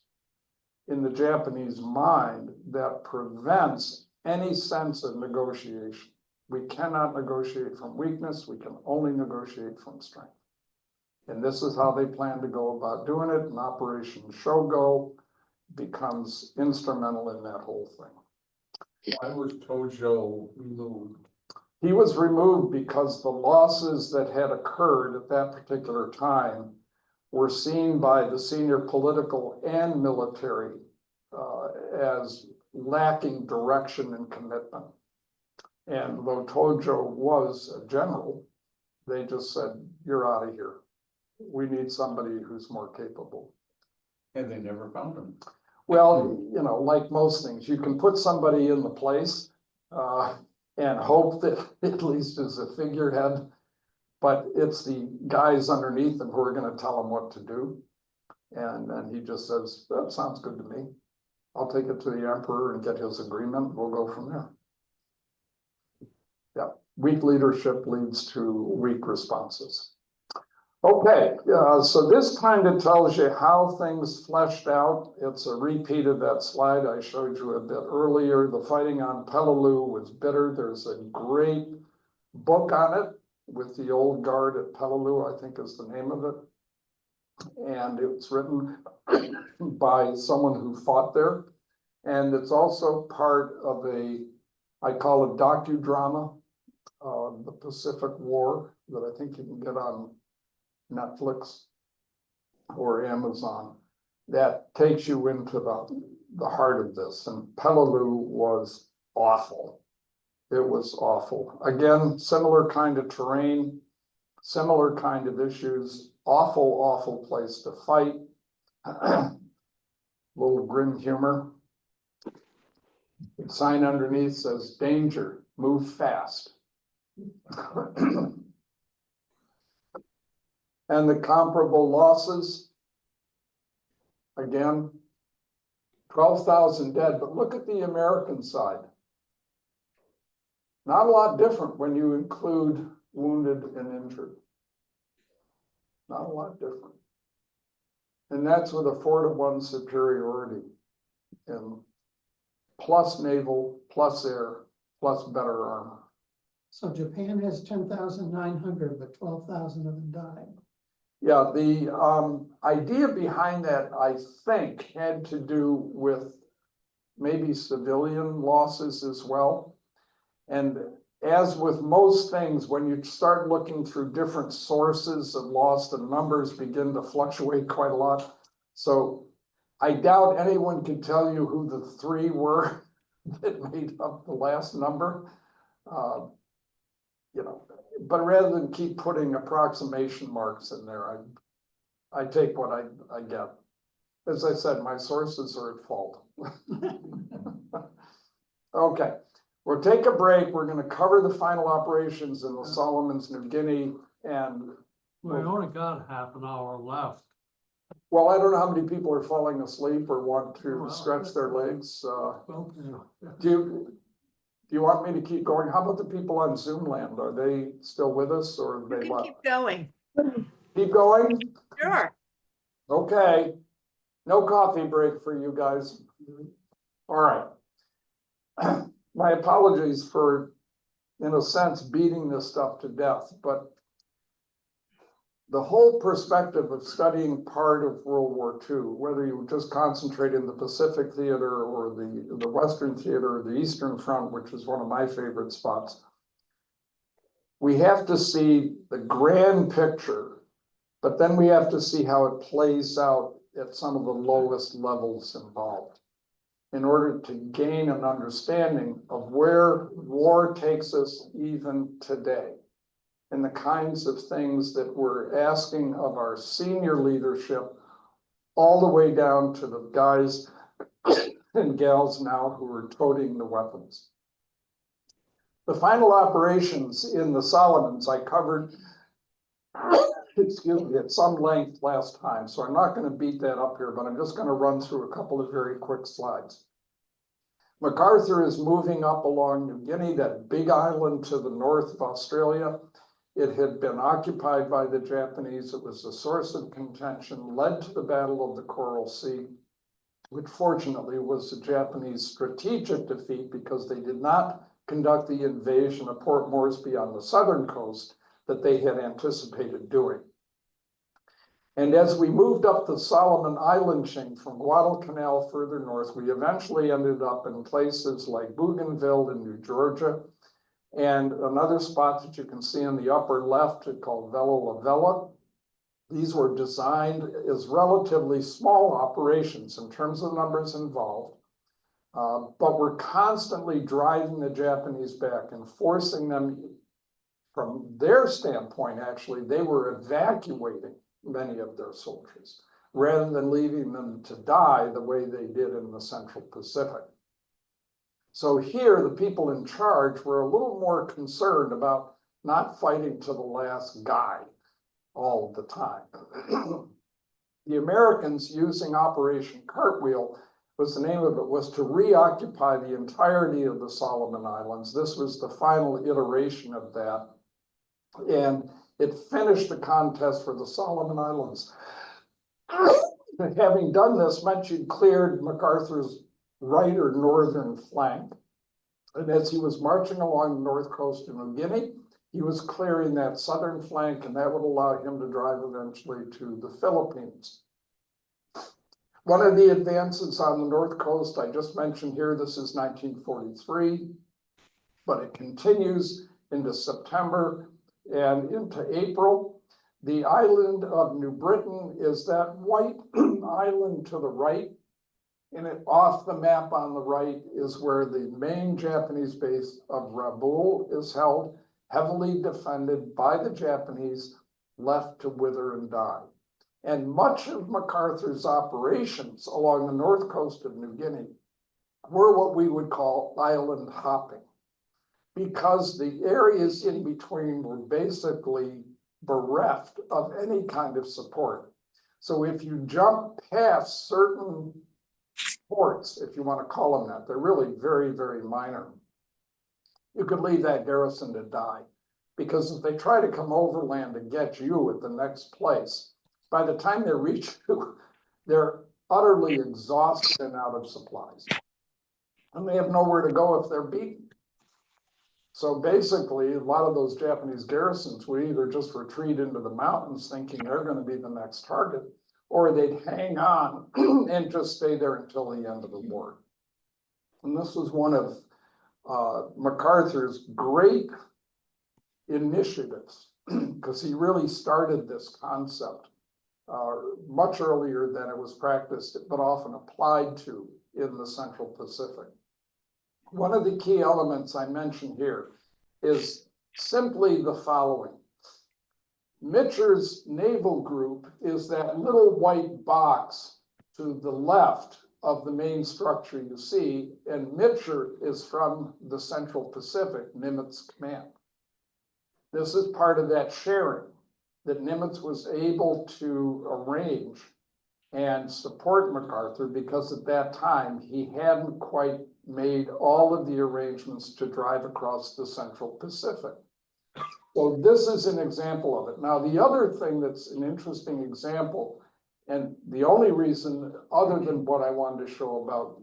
in the Japanese mind that prevents any sense of negotiation. We cannot negotiate from weakness, we can only negotiate from strength. And this is how they plan to go about doing it, and Operation Shogo becomes instrumental in that whole thing. Why was Tojo removed? He was removed because the losses that had occurred at that particular time were seen by the senior political and military as lacking direction and commitment. And though Tojo was a general, they just said, you're out of here. We need somebody who's more capable. And they never found him. Well, you know, like most things, you can put somebody in the place and hope that at least is a figurehead, but it's the guys underneath them who are going to tell him what to do. And then he just says, that sounds good to me. I'll take it to the emperor and get his agreement. We'll go from there. Yeah, weak leadership leads to weak responses. Okay, so this kind of tells you how things fleshed out. It's a repeat of that slide I showed you a bit earlier. The fighting on Peleliu was bitter. There's a great book on it with the old guard at Peleliu, I think is the name of it. And it's written by someone who fought there. And it's also part of I call it docudrama, the Pacific War, that I think you can get on Netflix or Amazon, that takes you into the heart of this. And Peleliu was awful. It was awful. Again, similar kind of terrain, similar kind of issues, awful place to fight. Little grim humor. The sign underneath says, danger, move fast. And the comparable losses, again, 12,000 dead, but look at the American side. Not a lot different when you include wounded and injured. Not a lot different. And that's with a 4-to-1 superiority in plus naval, plus air, plus better armor. So Japan has 10,900, but 12,000 of them died. Yeah, the idea behind that, I think, had to do with maybe civilian losses as well. And as with most things, when you start looking through different sources of loss, the numbers begin to fluctuate quite a lot. So I doubt anyone can tell you who the 3 were that made up the last number. You know, but rather than keep putting approximation marks in there, I take what I get. As I said, my sources are at fault. Okay, we'll take a break. We're going to cover the final operations in the Solomons, New Guinea, and We only got half an hour left. well, I don't know how many people are falling asleep or want to Well, stretch their legs. Well, Do you want me to keep going? How about the people on Zoom land? Are they still with us or have You they can left? keep going. Keep going? Sure. Okay. No coffee break for you guys. All right. My apologies for, in a sense, beating this stuff to death, but the whole perspective of studying part of World War II, whether you just concentrate in the Pacific Theater or the Western Theater or the Eastern Front, which is one of my favorite spots, we have to see the grand picture, but then we have to see how it plays out at some of the lowest levels involved in order to gain an understanding of where war takes us even today. And the kinds of things that we're asking of our senior leadership, all the way down to the guys and gals now who are toting the weapons. The final operations in the Solomons I covered, excuse me, at some length last time, so I'm not going to beat that up here, but I'm just going to run through a couple of very quick slides. MacArthur is moving up along New Guinea, that big island to the north of Australia. It had been occupied by the Japanese. It was a source of contention, led to the Battle of the Coral Sea. which fortunately was a Japanese strategic defeat because they did not conduct the invasion of Port Moresby on the southern coast that they had anticipated doing. And as we moved up the Solomon Island chain from Guadalcanal further north, we eventually ended up in places like Bougainville in New Georgia, and another spot that you can see in the upper left called Vella La Vella. These were designed as relatively small operations in terms of numbers involved, but were constantly driving the Japanese back and forcing them, from their standpoint, actually, they were evacuating many of their soldiers rather than leaving them to die the way they did in the Central Pacific. So here, the people in charge were a little more concerned about not fighting to the last guy all the time. The Americans, using Operation Cartwheel, was the name of it, was to reoccupy the entirety of the Solomon Islands. This was the final iteration of that. And it finished the contest for the Solomon Islands. Having done this meant you'd cleared MacArthur's right or northern flank. And as he was marching along the north coast of New Guinea, he was clearing that southern flank, and that would allow him to drive eventually to the Philippines. One of the advances on the north coast, I just mentioned here, this is 1943, but it continues into September and into April. The island of New Britain is that white island to the right, and off the map on the right is where the main Japanese base of Rabaul is held, heavily defended by the Japanese, left to wither and die. And much of MacArthur's operations along the north coast of New Guinea were what we would call island hopping, because the areas in between were basically bereft of any kind of support. So if you jump past certain ports, if you want to call them that, they're really very, very minor. You could leave that garrison to die, because if they try to come overland to get you at the next place, by the time they reach you, they're utterly exhausted and out of supplies. And they have nowhere to go if they're beaten. So basically, a lot of those Japanese garrisons would either just retreat into the mountains thinking they're going to be the next target, or they'd hang on and just stay there until the end of the war. And this was one of MacArthur's great initiatives, because he really started this concept much earlier than it was practiced, but often applied to in the Central Pacific. One of the key elements I mentioned here is simply the following. Mitcher's naval group is that little white box to the left of the main structure you see, and Mitcher is from the Central Pacific, Nimitz Command. This is part of that sharing that Nimitz was able to arrange and support MacArthur, because at that time he hadn't quite made all of the arrangements to drive across the Central Pacific. So this is an example of it. Now, the other thing that's an interesting example, and the only reason other than what I wanted to show about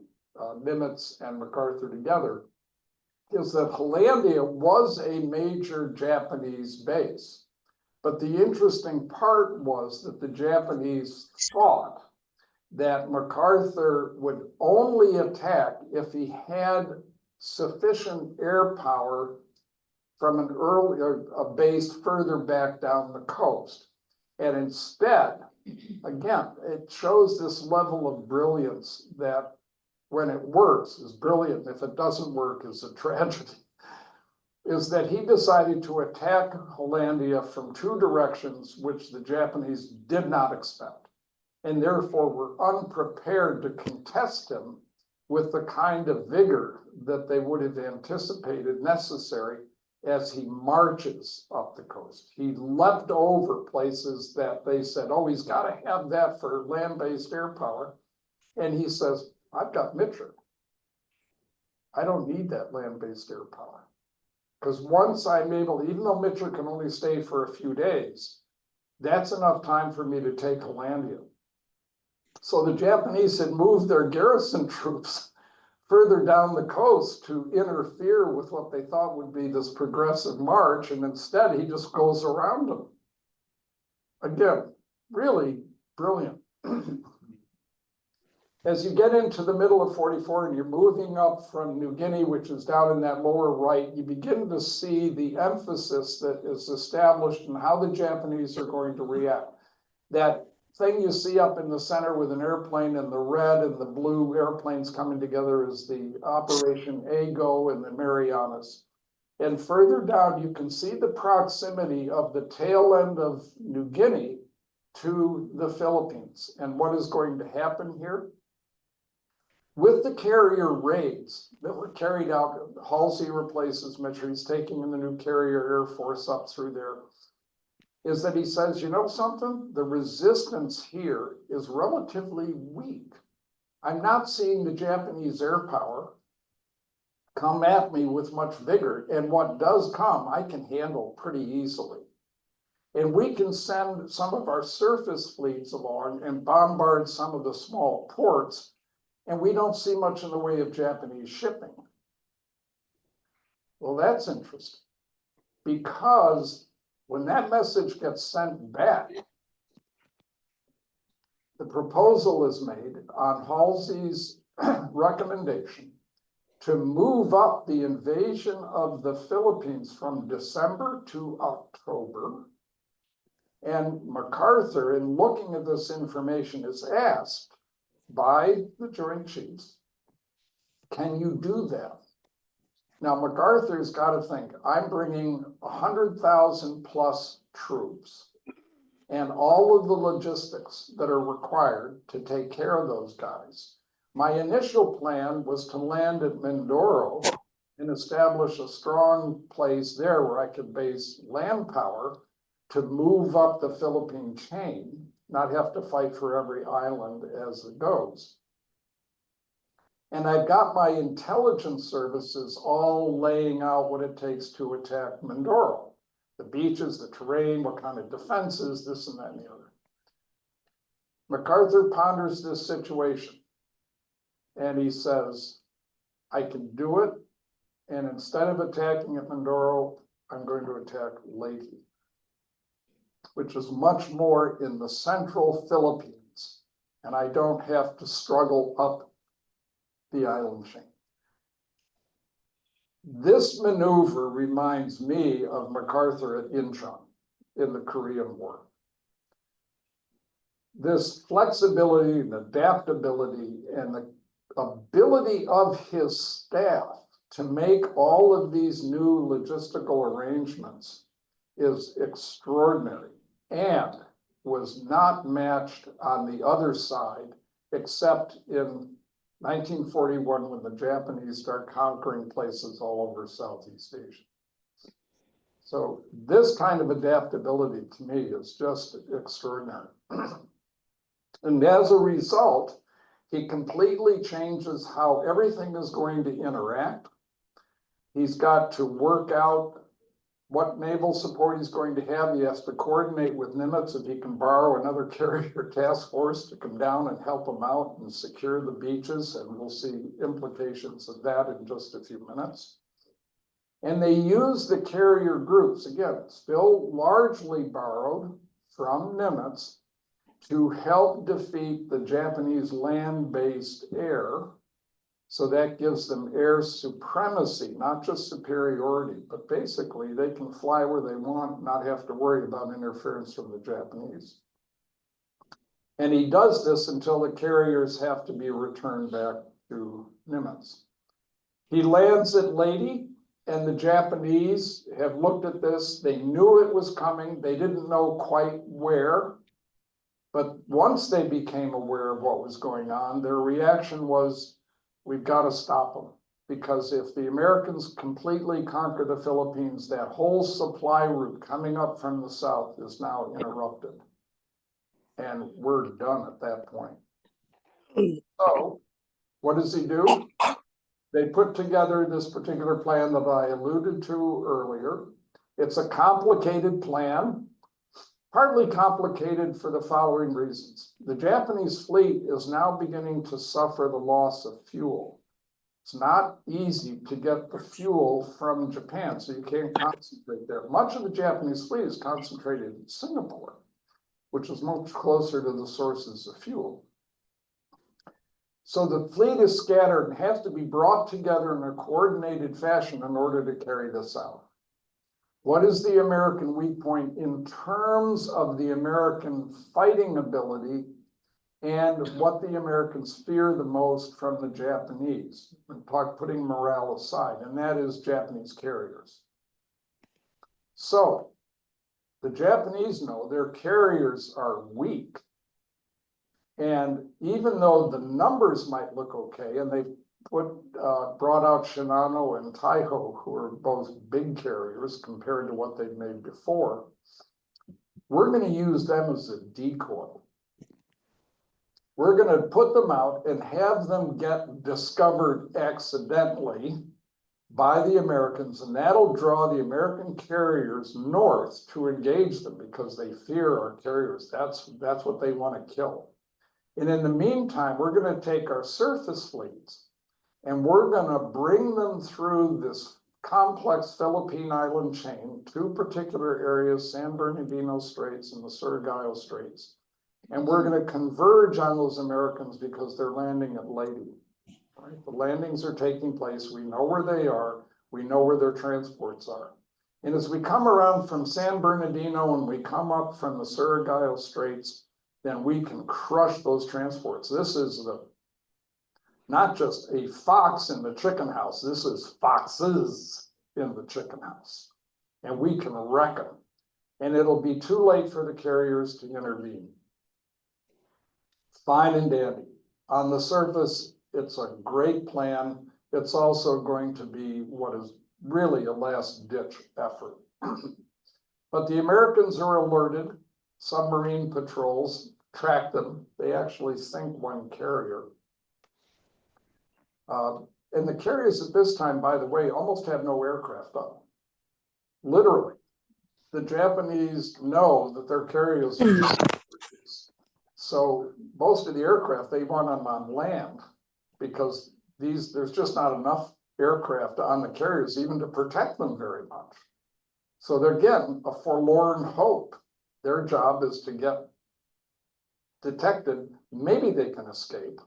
Nimitz and MacArthur together, is that Hollandia was a major Japanese base. But the interesting part was that the Japanese thought that MacArthur would only attack if he had sufficient air power from an earlier base further back down the coast. And instead, again, it shows this level of brilliance that when it works is brilliant. If it doesn't work, is a tragedy. Is that he decided to attack Hollandia from two directions, which the Japanese did not expect, and therefore were unprepared to contest him with the kind of vigor that they would have anticipated necessary as he marches up the coast. He leapt over places that they said, oh, he's got to have that for land-based air power. And he says, I've got Mitcher. I don't need that land-based air power. Because once I'm able, even though Mitcher can only stay for a few days, that's enough time for me to take Hollandia. So the Japanese had moved their garrison troops further down the coast to interfere with what they thought would be this progressive march, and instead he just goes around them. Again, really brilliant. As you get into the middle of 44 and you're moving up from New Guinea, which is down in that lower right, you begin to see the emphasis that is established in how the Japanese are going to react. That thing you see up in the center with an airplane and the red and the blue airplanes coming together is the Operation Ago in the Marianas. And further down, you can see the proximity of the tail end of New Guinea to the Philippines. And what is going to happen here? With the carrier raids that were carried out, Halsey replaces Mitchell, he's taking in the new carrier Air Force up through there, is that he says, you know something? The resistance here is relatively weak. I'm not seeing the Japanese air power come at me with much vigor, and what does come, I can handle pretty easily. And we can send some of our surface fleets along and bombard some of the small ports, and we don't see much in the way of Japanese shipping. Well, that's interesting, because when that message gets sent back, the proposal is made on Halsey's recommendation to move up the invasion of the Philippines from December to October. And MacArthur, in looking at this information, is asked by the Joint Chiefs, can you do that? Now, MacArthur's got to think, I'm bringing 100,000 plus troops and all of the logistics that are required to take care of those guys. My initial plan was to land at Mindoro and establish a strong place there where I could base land power to move up the Philippine chain, not have to fight for every island as it goes. And I've got my intelligence services all laying out what it takes to attack Mindoro. The beaches, the terrain, what kind of defenses, this and that and the other. MacArthur ponders this situation. And he says, I can do it. And instead of attacking at Mindoro, I'm going to attack Leyte, which is much more in the central Philippines. And I don't have to struggle up the island chain. This maneuver reminds me of MacArthur at Incheon in the Korean War. This flexibility and adaptability and the ability of his staff to make all of these new logistical arrangements is extraordinary and was not matched on the other side, except in 1941 when the Japanese start conquering places all over Southeast Asia. So this kind of adaptability to me is just extraordinary. And as a result, he completely changes how everything is going to interact. He's got to work out what naval support he's going to have. He has to coordinate with Nimitz if he can borrow another carrier task force to come down and help him out and secure the beaches. And we'll see implications of that in just a few minutes. And they use the carrier groups, again, still largely borrowed from Nimitz, to help defeat the Japanese land-based air. So that gives them air supremacy, not just superiority, but basically they can fly where they want, not have to worry about interference from the Japanese. And he does this until the carriers have to be returned back to Nimitz. He lands at Leyte, and the Japanese have looked at this. They knew it was coming. They didn't know quite where. But once they became aware of what was going on, their reaction was, we've got to stop them. Because if the Americans completely conquer the Philippines, that whole supply route coming up from the south is now interrupted. And we're done at that point. So what does he do? They put together this particular plan that I alluded to earlier. It's a complicated plan. Partly complicated for the following reasons. The Japanese fleet is now beginning to suffer the loss of fuel. It's not easy to get the fuel from Japan, so you can't concentrate there. Much of the Japanese fleet is concentrated in Singapore, which is much closer to the sources of fuel. So the fleet is scattered and has to be brought together in a coordinated fashion in order to carry this out. What is the American weak point in terms of the American fighting ability and what the Americans fear the most from the Japanese, putting morale aside, and that is Japanese carriers. So the Japanese know their carriers are weak. And even though the numbers might look okay, and they brought out Shinano and Taiho, who are both big carriers compared to what they've made before, we're going to use them as a decoy. We're going to put them out and have them get discovered accidentally by the Americans, and that'll draw the American carriers north to engage them because they fear our carriers. That's what they want to kill. And in the meantime, we're going to take our surface fleets and we're going to bring them through this complex Philippine island chain, two particular areas, San Bernardino Straits and the Surigao Straits. And we're going to converge on those Americans because they're landing at Leyte. Right? The landings are taking place. We know where they are. We know where their transports are. And as we come around from San Bernardino and we come up from the Surigao Straits, then we can crush those transports. This is not just a fox in the chicken house. This is foxes in the chicken house. And we can wreck them. And it'll be too late for the carriers to intervene. Fine and dandy. On the surface, it's a great plan. It's also going to be what is really a last-ditch effort. But the Americans are alerted. Submarine patrols track them. They actually sink one carrier. And the carriers at this time, by the way, almost have no aircraft on them. Literally. The Japanese know that their carriers are so most of the aircraft, they want them on land because there's just not enough aircraft on the carriers even to protect them very much. So they're getting a forlorn hope. Their job is to get detected. Maybe they can escape,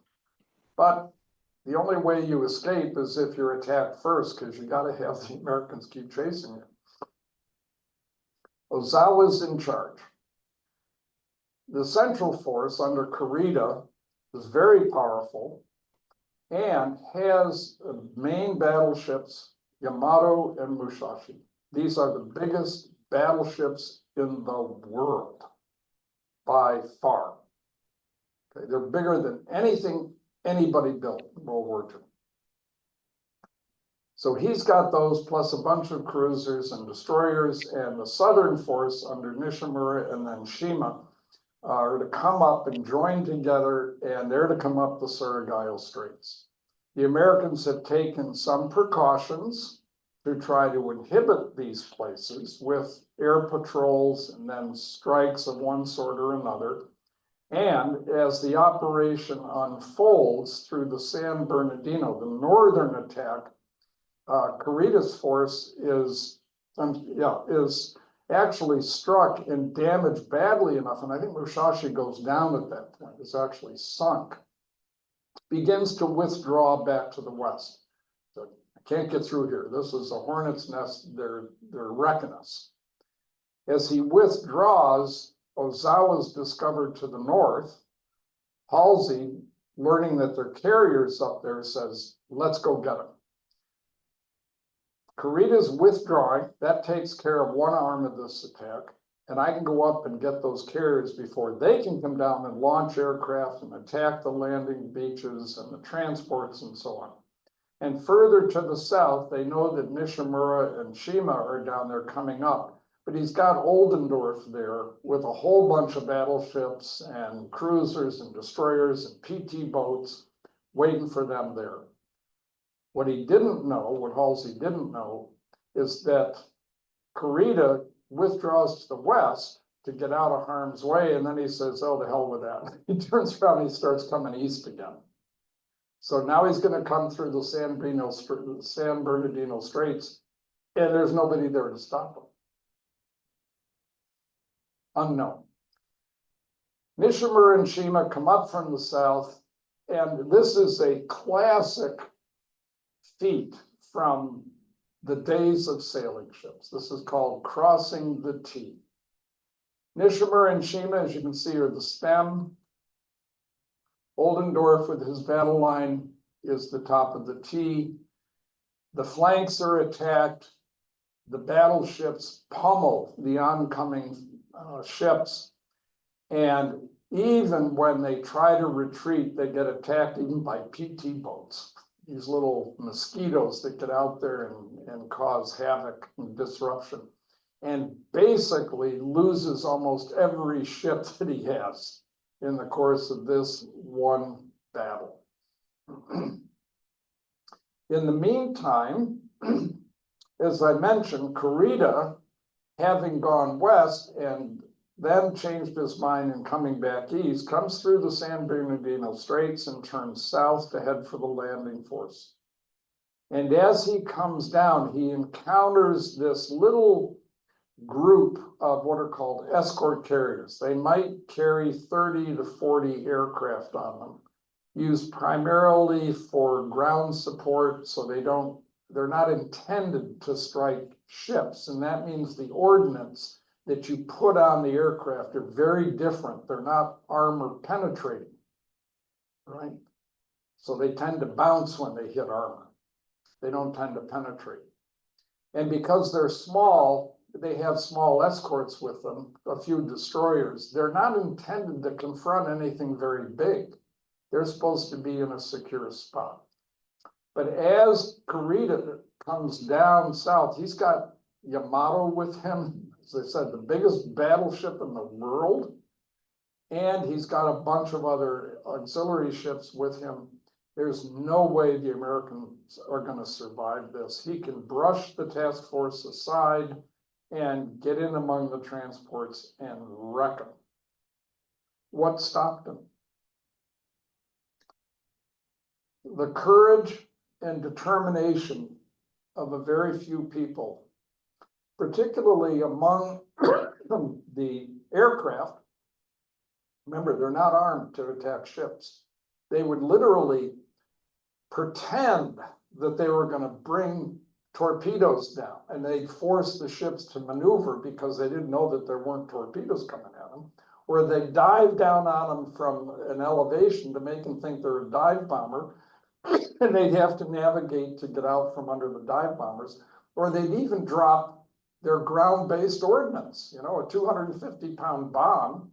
but the only way you escape is if you're attacked first, because you got to have the Americans keep chasing you. Ozawa's in charge. The Central Force under Kurita is very powerful and has main battleships, Yamato and Musashi. These are the biggest battleships in the world by far. Okay, they're bigger than anything anybody built in World War II. So he's got those plus a bunch of cruisers and destroyers, and the Southern Force under Nishimura and then Shima are to come up and join together, and they're to come up the Surigao Straits. The Americans have taken some precautions to try to inhibit these places with air patrols and then strikes of one sort or another. And as the operation unfolds through the San Bernardino, the northern attack, Kurita's force is actually struck and damaged badly enough, and I think Musashi goes down at that point, is actually sunk, begins to withdraw back to the west. So I can't get through here. This is a hornet's nest. They're wrecking us. As he withdraws, Ozawa's discovered to the north. Halsey, learning that their carrier's up there, says, let's go get him. Kurita's withdrawing. That takes care of one arm of this attack. And I can go up and get those carriers before they can come down and launch aircraft and attack the landing beaches and the transports and so on. And further to the south, they know that Nishimura and Shima are down there coming up. But he's got Oldendorf there with a whole bunch of battleships and cruisers and destroyers and PT boats waiting for them there. What he didn't know, what Halsey didn't know, is that Kurita withdraws to the west, to get out of harm's way, and then he says, oh, the hell with that. He turns around and he starts coming east again. So now he's gonna come through the San Bernardino Straits, and there's nobody there to stop him. Unknown. Nishimer and Shima come up from the south, and this is a classic feat from the days of sailing ships. This is called crossing the T. Nishimer and Shima, as you can see, are the stem. Oldendorf with his battle line is the top of the T. The flanks are attacked. The battleships pummel the oncoming ships. And even when they try to retreat, they get attacked even by PT boats. These little mosquitoes that get out there and cause havoc and disruption. And basically loses almost every ship that he has in the course of this one battle. In the meantime, as I mentioned, Kurita, having gone west and then changed his mind and coming back east, comes through the San Bernardino Straits and turns south to head for the landing force. And as he comes down, he encounters this little group of what are called escort carriers. They might carry 30 to 40 aircraft on them, used primarily for ground support, so they're not intended to strike ships. And that means the ordnance that you put on the aircraft are very different. They're not armor penetrating, right? So they tend to bounce when they hit armor. They don't tend to penetrate. And because they're small, they have small escorts with them, a few destroyers. They're not intended to confront anything very big. They're supposed to be in a secure spot. But as Kurita comes down south, he's got Yamato with him. As I said, the biggest battleship in the world. And he's got a bunch of other auxiliary ships with him. There's no way the Americans are going to survive this. He can brush the task force aside and get in among the transports and wreck them. What stopped him? The courage and determination of a very few people, particularly among the aircraft. Remember, they're not armed to attack ships. They would literally pretend that they were going to bring torpedoes down, and they'd force the ships to maneuver because they didn't know that there weren't torpedoes coming at them, or they'd dive down on them from an elevation to make them think they're a dive bomber, and they'd have to navigate to get out from under the dive bombers, or they'd even drop their ground-based ordnance, you know, a 250-pound bomb,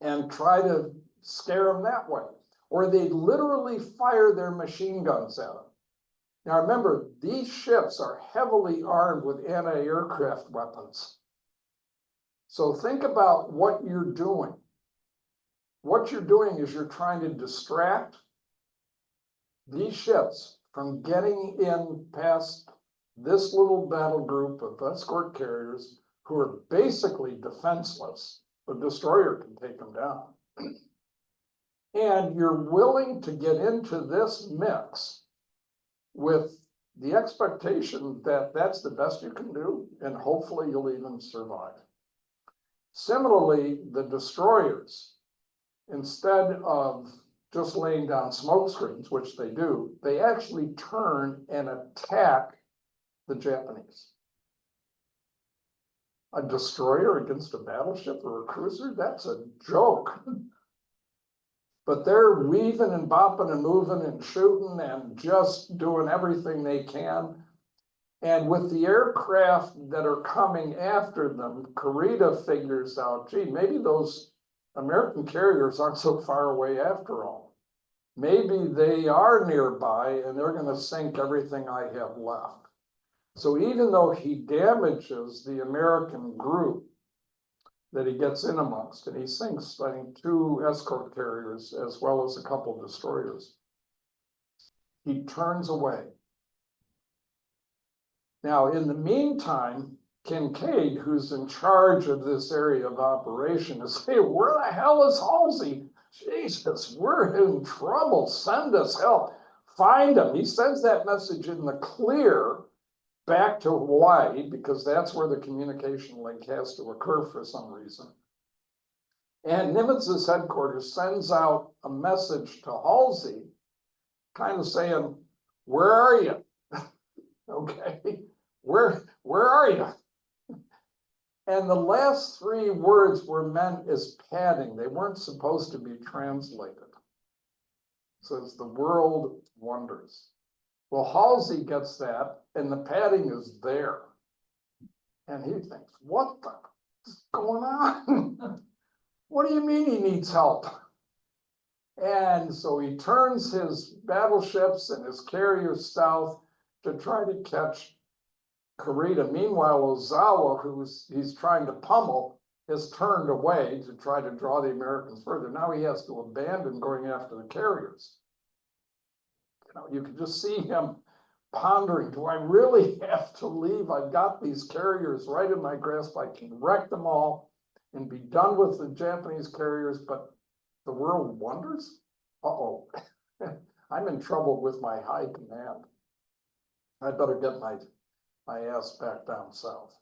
and try to scare them that way. Or they'd literally fire their machine guns at them. Now remember, these ships are heavily armed with anti-aircraft weapons. So think about what you're doing. What you're doing is you're trying to distract these ships from getting in past this little battle group of escort carriers who are basically defenseless. A destroyer can take them down. And you're willing to get into this mix with the expectation that that's the best you can do, and hopefully you'll even survive. Similarly, the destroyers, instead of just laying down smoke screens, which they do, they actually turn and attack the Japanese. A destroyer against a battleship or a cruiser, that's a joke. But they're weaving and bopping and moving and shooting and just doing everything they can. And with the aircraft that are coming after them, Kurita figures out, gee, maybe those American carriers aren't so far away after all. Maybe they are nearby and they're going to sink everything I have left. So even though he damages the American group that he gets in amongst, and he sinks, I think, 2 escort carriers as well as a couple destroyers, he turns away. Now, in the meantime, Kincaid, who's in charge of this area of operation, is, hey, where the hell is Halsey? Jesus, we're in trouble. Send us help. Find him. He sends that message in the clear back to Hawaii because that's where the communication link has to occur for some reason. And Nimitz's headquarters sends out a message to Halsey, kind of saying, where are you? Okay, where are you? And the last three words were meant as padding. They weren't supposed to be translated. So it's the world wonders. Well, Halsey gets that, and the padding is there. And he thinks, what the is going on? What do you mean he needs help? And so he turns his battleships and his carriers south to try to catch Kurita. Meanwhile, Ozawa, he's trying to pummel, has turned away to try to draw the Americans further. Now he has to abandon going after the carriers. You know, you can just see him pondering, do I really have to leave? I've got these carriers right in my grasp. I can wreck them all and be done with the Japanese carriers, but the world wonders? Uh-oh, I'm in trouble with my high command. I better get my ass back down south.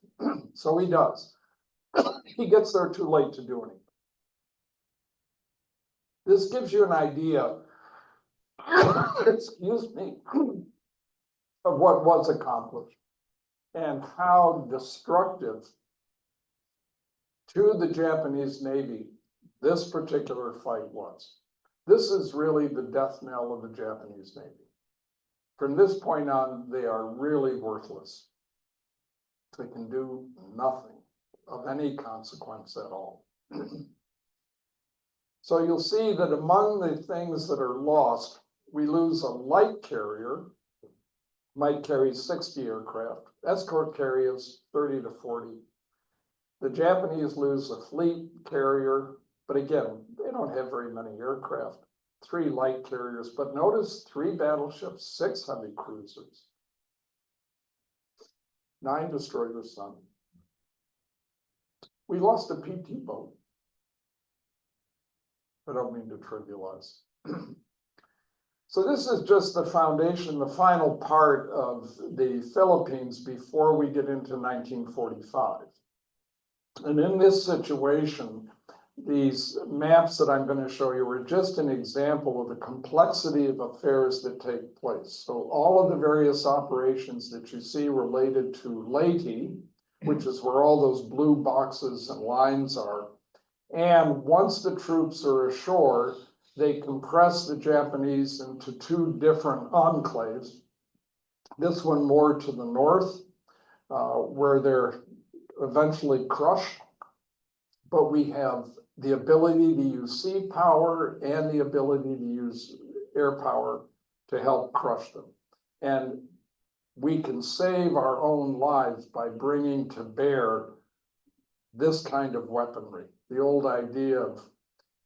So he does. He gets there too late to do anything. This gives you an idea, excuse me, of what was accomplished and how destructive to the Japanese Navy this particular fight was. This is really the death knell of the Japanese Navy. From this point on, they are really worthless. They can do nothing of any consequence at all. So you'll see that among the things that are lost, we lose a light carrier, might carry 60 aircraft, escort carriers 30 to 40. The Japanese lose a fleet carrier, but again, they don't have very many aircraft. 3 light carriers, but notice 3 battleships, 6 heavy cruisers, 9 destroyers sunk. We lost a PT boat. I don't mean to trivialize. So this is just the foundation, the final part of the Philippines before we get into 1945. And in this situation, these maps that I'm going to show you are just an example of the complexity of affairs that take place. So all of the various operations that you see related to Leyte, which is where all those blue boxes and lines are. And once the troops are ashore, they compress the Japanese into 2 different enclaves. This one more to the north, where they're eventually crushed. But we have the ability to use sea power and the ability to use air power to help crush them. And we can save our own lives by bringing to bear this kind of weaponry. The old idea of,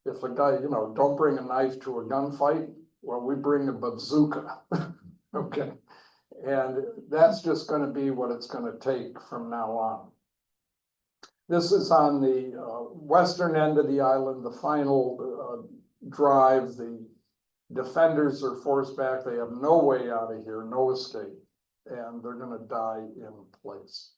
if a guy, you know, don't bring a knife to a gunfight, well, we bring a bazooka, okay? And that's just gonna be what it's gonna take from now on. This is on the western end of the island, the final drive. The defenders are forced back. They have no way out of here, no escape, and they're gonna die in place.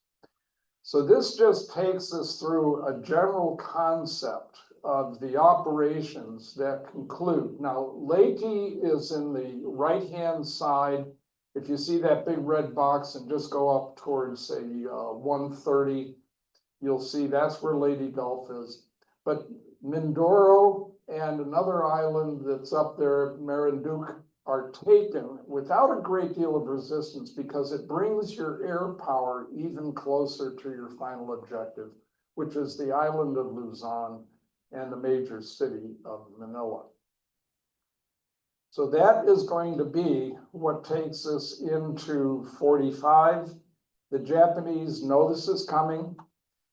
So this just takes us through a general concept of the operations that conclude. Now, Leyte is in the right-hand side. If you see that big red box and just go up towards, say, 130, you'll see that's where Leyte Gulf is. But Mindoro and another island that's up there, Marinduque, are taken without a great deal of resistance because it brings your air power even closer to your final objective, which is the island of Luzon and the major city of Manila. So that is going to be what takes us into 45. The Japanese know this is coming.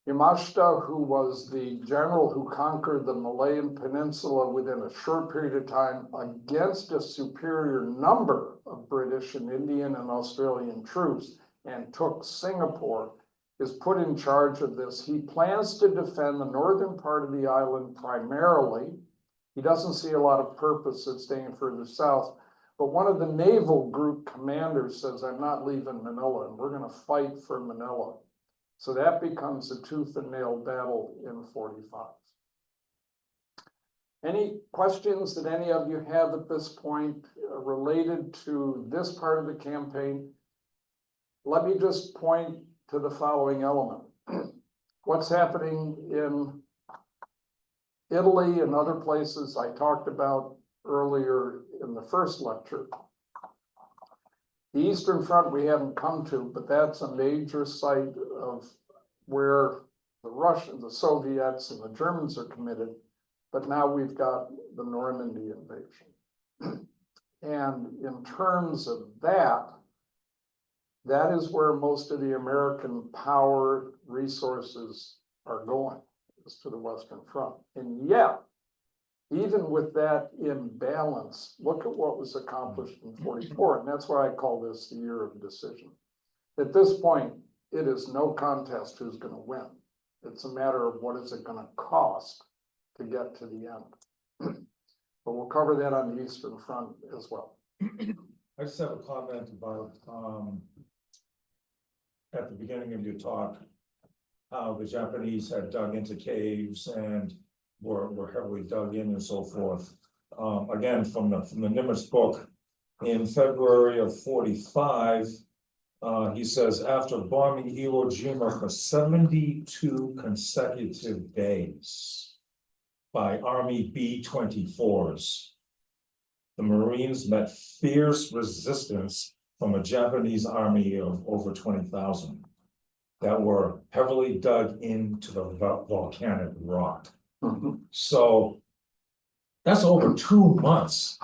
Yamashita, who was the general who conquered the Malayan Peninsula within a short period of time against a superior number of British and Indian and Australian troops and took Singapore, is put in charge of this. He plans to defend the northern part of the island primarily. He doesn't see a lot of purpose in staying further south. But one of the naval group commanders says, I'm not leaving Manila, and we're gonna fight for Manila. So that becomes a tooth and nail battle in 45. Any questions that any of you have at this point related to this part of the campaign? Let me just point to the following element. What's happening in Italy and other places I talked about earlier in the first lecture. The Eastern Front we haven't come to, but that's a major site of where the Russians, the Soviets, and the Germans are committed. But now we've got the Normandy invasion. And in terms of that, that is where most of the American power resources are going, is to the Western Front. And yet, even with that imbalance, look at what was accomplished in 44. And that's why I call this the year of decision. At this point, it is no contest who's going to win. It's a matter of what is it going to cost to get to the end. But we'll cover that on the Eastern Front as well. I just have a comment about, at the beginning of your talk, how the Japanese had dug into caves and were heavily dug in and so forth. Again, from the Nimitz book, in February of 45, he says, after bombing Iwo Jima for 72 consecutive days by Army B-24s, the Marines met fierce resistance from a Japanese army of over 20,000 that were heavily dug into the volcanic rock. So that's over 2 months.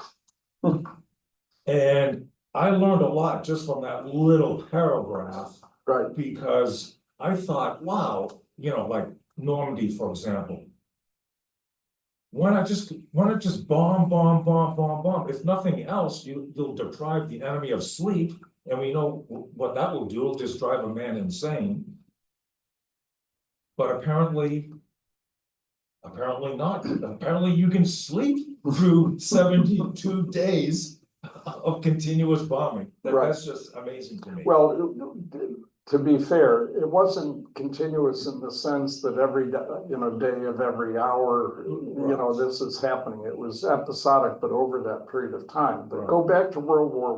And I learned a lot just from that little paragraph. Right. Because I thought, wow, you know, like Normandy, for example. Why not just bomb? If nothing else, you'll deprive the enemy of sleep. And we know what that will do, it'll just drive a man insane. But apparently not. Apparently you can sleep through 72 days of continuous bombing. That's just amazing to me. Well, to be fair, it wasn't continuous in the sense that every day of every hour, this is happening. It was episodic, but over that period of time. But go back to World War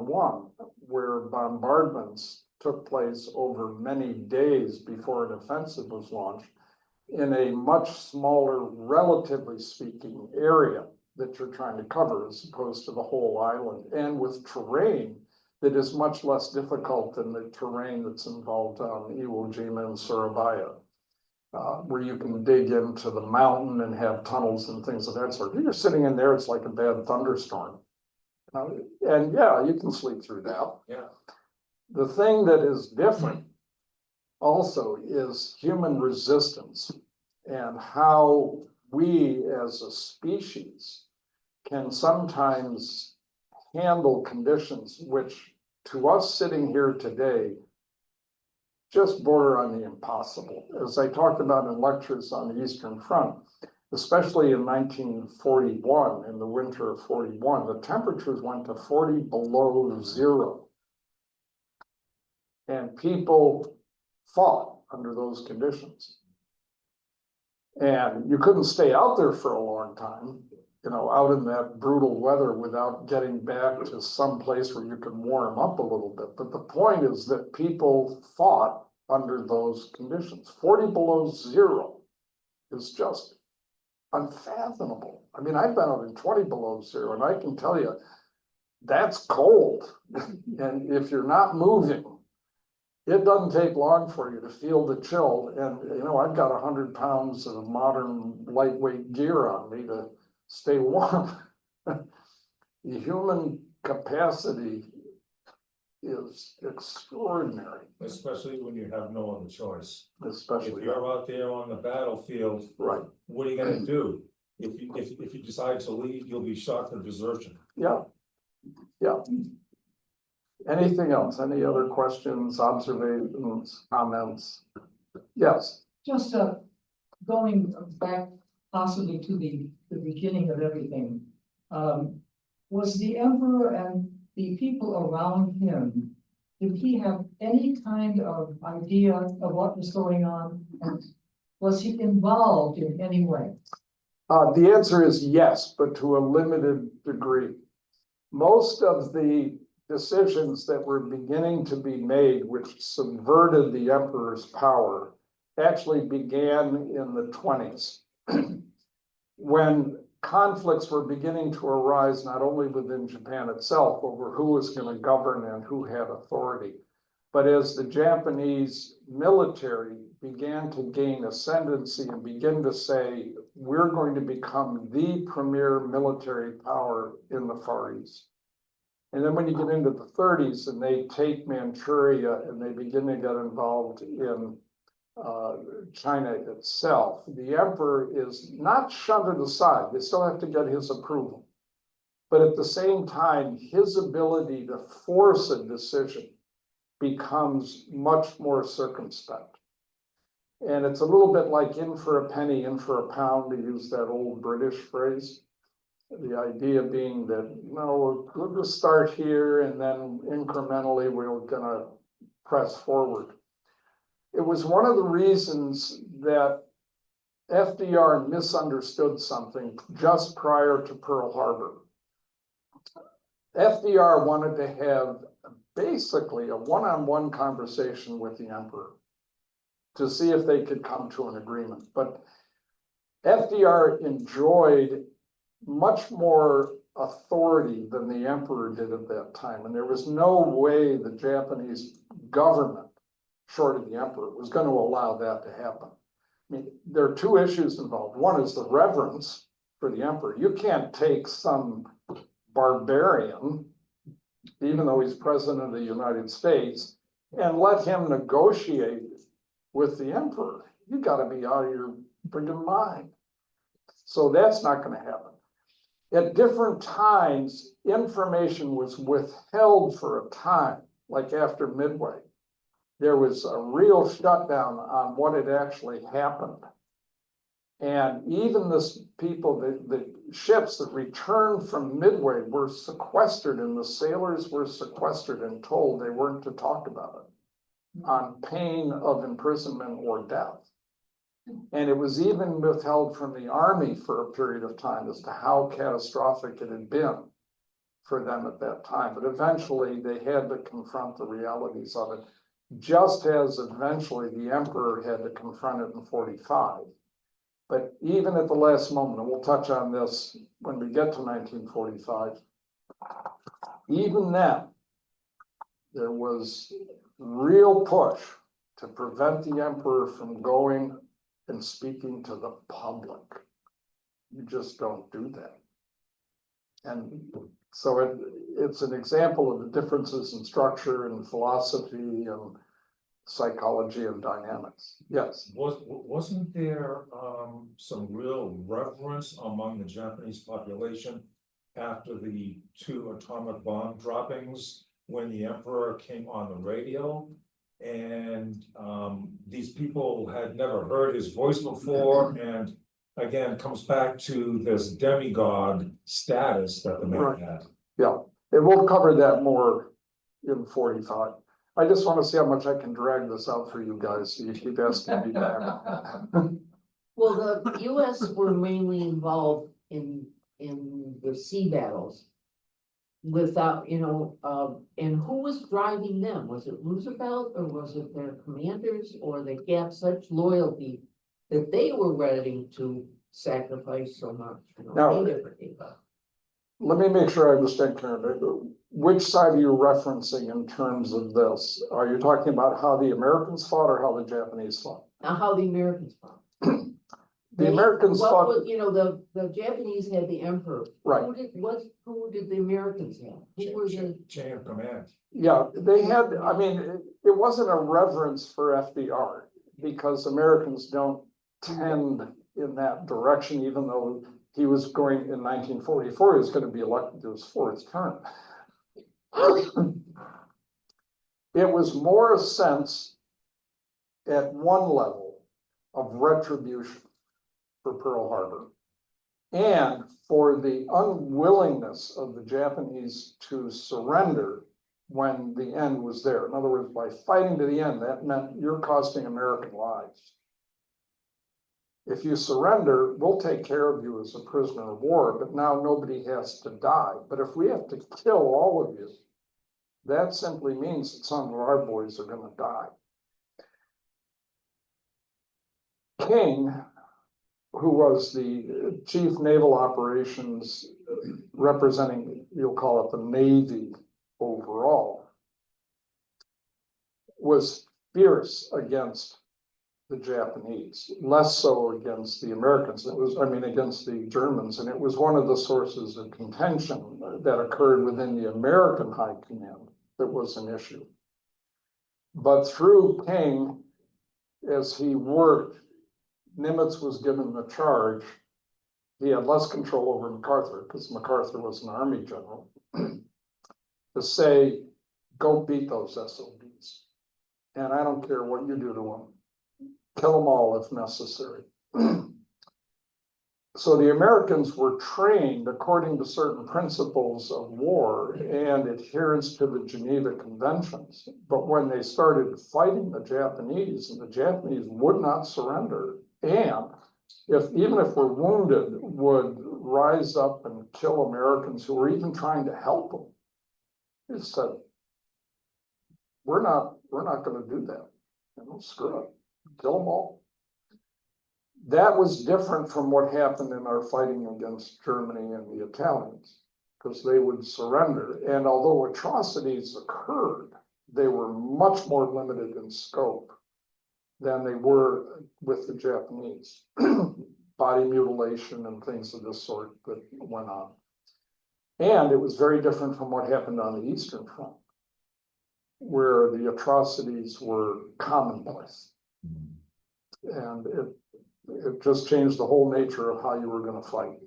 I, where bombardments took place over many days before an offensive was launched in a much smaller, relatively speaking, area that you're trying to cover as opposed to the whole island, and with terrain that is much less difficult than the terrain that's involved on Iwo Jima and Surabaya, where you can dig into the mountain and have tunnels and things of that sort. You're sitting in there, it's like a bad thunderstorm. And yeah, you can sleep through that. Yeah. The thing that is different also is human resistance and how we as a species can sometimes handle conditions which to us sitting here today just border on the impossible. As I talked about in lectures on the Eastern Front, especially in 1941, in the winter of 41, the temperatures went to 40 below zero. And people fought under those conditions. And you couldn't stay out there for a long time, out in that brutal weather without getting back to some place where you could warm up a little bit. But the point is that people fought under those conditions. 40 below zero is just unfathomable. I mean, I've been out in 20 below zero, and I can tell you that's cold. And if you're not moving, it doesn't take long for you to feel the chill. And, I've got 100 pounds of modern lightweight gear on me to stay warm. The human capacity is extraordinary. Especially when you have no other choice. Especially. If you're out there on the battlefield, right. What are you gonna do? If you decide to leave, you'll be shot for desertion. Yeah. Anything else? Any other questions, observations, comments? Yes, Just going back possibly to the beginning of everything. Was the emperor and the people around him, did he have any kind of idea of what was going on? And was he involved in any way? the answer is yes, but to a limited degree. Most of the decisions that were beginning to be made, which subverted the emperor's power, actually began in the 20s. When conflicts were beginning to arise, not only within Japan itself over who was going to govern and who had authority, but as the Japanese military began to gain ascendancy and begin to say, we're going to become the premier military power in the Far East. And then when you get into the 30s and they take Manchuria and they begin to get involved in China itself, the emperor is not shunted aside. They still have to get his approval. But at the same time, his ability to force a decision becomes much more circumspect. And it's a little bit like in for a penny, in for a pound, to use that old British phrase. The idea being that, no, we'll just start here and then incrementally we're gonna press forward. It was one of the reasons that FDR misunderstood something just prior to Pearl Harbor. FDR wanted to have basically a one-on-one conversation with the emperor to see if they could come to an agreement. But FDR enjoyed much more authority than the emperor did at that time. And there was no way the Japanese government, short of the emperor, was going to allow that to happen. I mean, there are two issues involved. One is the reverence for the emperor. You can't take some barbarian, even though he's president of the United States, and let him negotiate with the emperor. You got to be out of your freaking mind. So that's not going to happen. At different times, information was withheld for a time, like after Midway. There was a real shutdown on what had actually happened. And even the people, the ships that returned from Midway were sequestered, and the sailors were sequestered and told they weren't to talk about it on pain of imprisonment or death. And it was even withheld from the army for a period of time as to how catastrophic it had been for them at that time. But eventually they had to confront the realities of it, just as eventually the emperor had to confront it in 45. But even at the last moment, and we'll touch on this when we get to 1945, even then, there was real push to prevent the emperor from going and speaking to the public. You just don't do that. And so it's an example of the differences in structure and philosophy and psychology and dynamics. Yes. Wasn't there some real reverence among the Japanese population after the 2 atomic bomb droppings when the emperor came on the radio? And these people had never heard his voice before, and again comes back to this demigod status that the man had. Yeah, and we'll cover that more in 45. I just want to see how much I can drag this out for you guys, so you keep asking me back. Well, the US were mainly involved in the sea battles. Without, and who was driving them? Was it Roosevelt, or was it their commanders, or they got such loyalty that they were ready to sacrifice so much? Now, they never gave up. Let me make sure I understand, Karen. Which side are you referencing in terms of this? Are you talking about how the Americans fought or how the Japanese fought? Now, how the Americans fought. The Americans What fought, was, the Japanese had the emperor. right. Who did the Americans have? Who were the? Chain of command. Yeah, they had, I mean, it wasn't a reverence for FDR because Americans don't tend in that direction, even though he was going in 1944, he was going to be elected to his 4th term. It was more a sense at one level of retribution for Pearl Harbor. And for the unwillingness of the Japanese to surrender when the end was there. In other words, by fighting to the end, that meant you're costing American lives. If you surrender, we'll take care of you as a prisoner of war, but now nobody has to die. But if we have to kill all of you, that simply means that some of our boys are gonna die. King, who was the chief naval operations representing, you'll call it the Navy overall, was fierce against the Japanese, less so against the Americans. It was, I mean, against the Germans, and it was one of the sources of contention that occurred within the American high command that was an issue. But through King, as he worked, Nimitz was given the charge. He had less control over MacArthur, because MacArthur was an army general, to say, go beat those SOBs. And I don't care what you do to them. Kill them all if necessary. So the Americans were trained according to certain principles of war and adherence to the Geneva Conventions. But when they started fighting the Japanese, and the Japanese would not surrender, and even if we're wounded, would rise up and kill Americans who were even trying to help them, they said, we're not going to do that. Screw it, kill them all. That was different from what happened in our fighting against Germany and the Italians, because they would surrender. And although atrocities occurred, they were much more limited in scope than they were with the Japanese. Body mutilation and things of this sort that went on. And it was very different from what happened on the Eastern Front, where the atrocities were commonplace. And it just changed the whole nature of how you were going to fight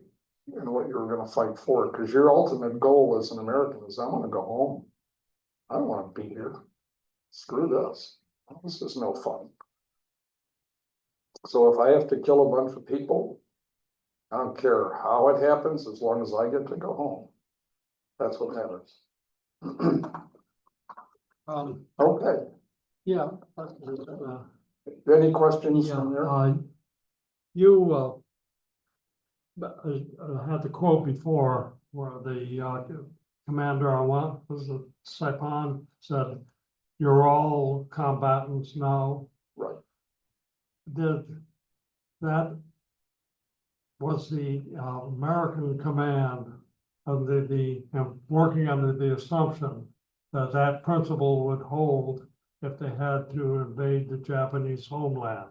and what you were going to fight for. Because your ultimate goal as an American is, I want to go home. I don't want to be here. Screw this. This is no fun. So if I have to kill a bunch of people, I don't care how it happens, as long as I get to go home. That's what matters. Okay. Yeah. Any questions Yeah, from there? you had the quote before where the commander on what was it, Saipan, said, "You're all combatants now." Right. Did that was the American command under the working under the assumption that that principle would hold if they had to invade the Japanese homeland?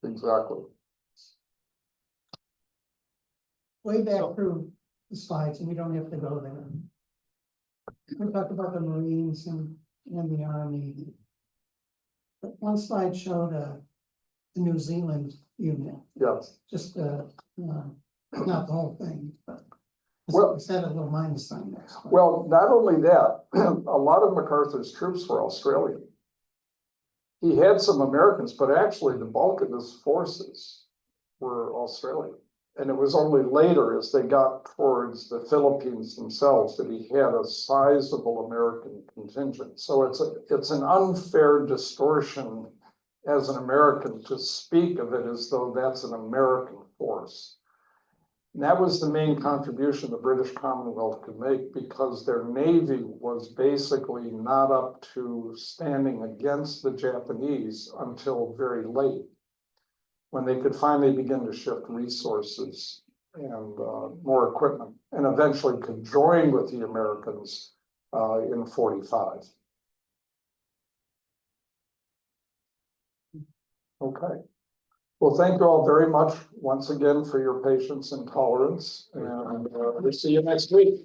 Exactly. Way back through the slides, and we don't have to go there. We talked about the Marines and the Army. But one slide showed the New Zealand unit, Yes. just not the whole thing, but Well- it's had a little minus sign there. Well, not only that, a lot of MacArthur's troops were Australian. He had some Americans, but actually the bulk of his forces were Australian. And it was only later, as they got towards the Philippines themselves, that he had a sizable American contingent. So it's an unfair distortion as an American to speak of it as though that's an American force. And that was the main contribution the British Commonwealth could make, because their Navy was basically not up to standing against the Japanese until very late, when they could finally begin to shift resources and more equipment, and eventually could join with the Americans in 45. Okay. Well, thank you all very much once again for your patience and tolerance, and we'll see you next week.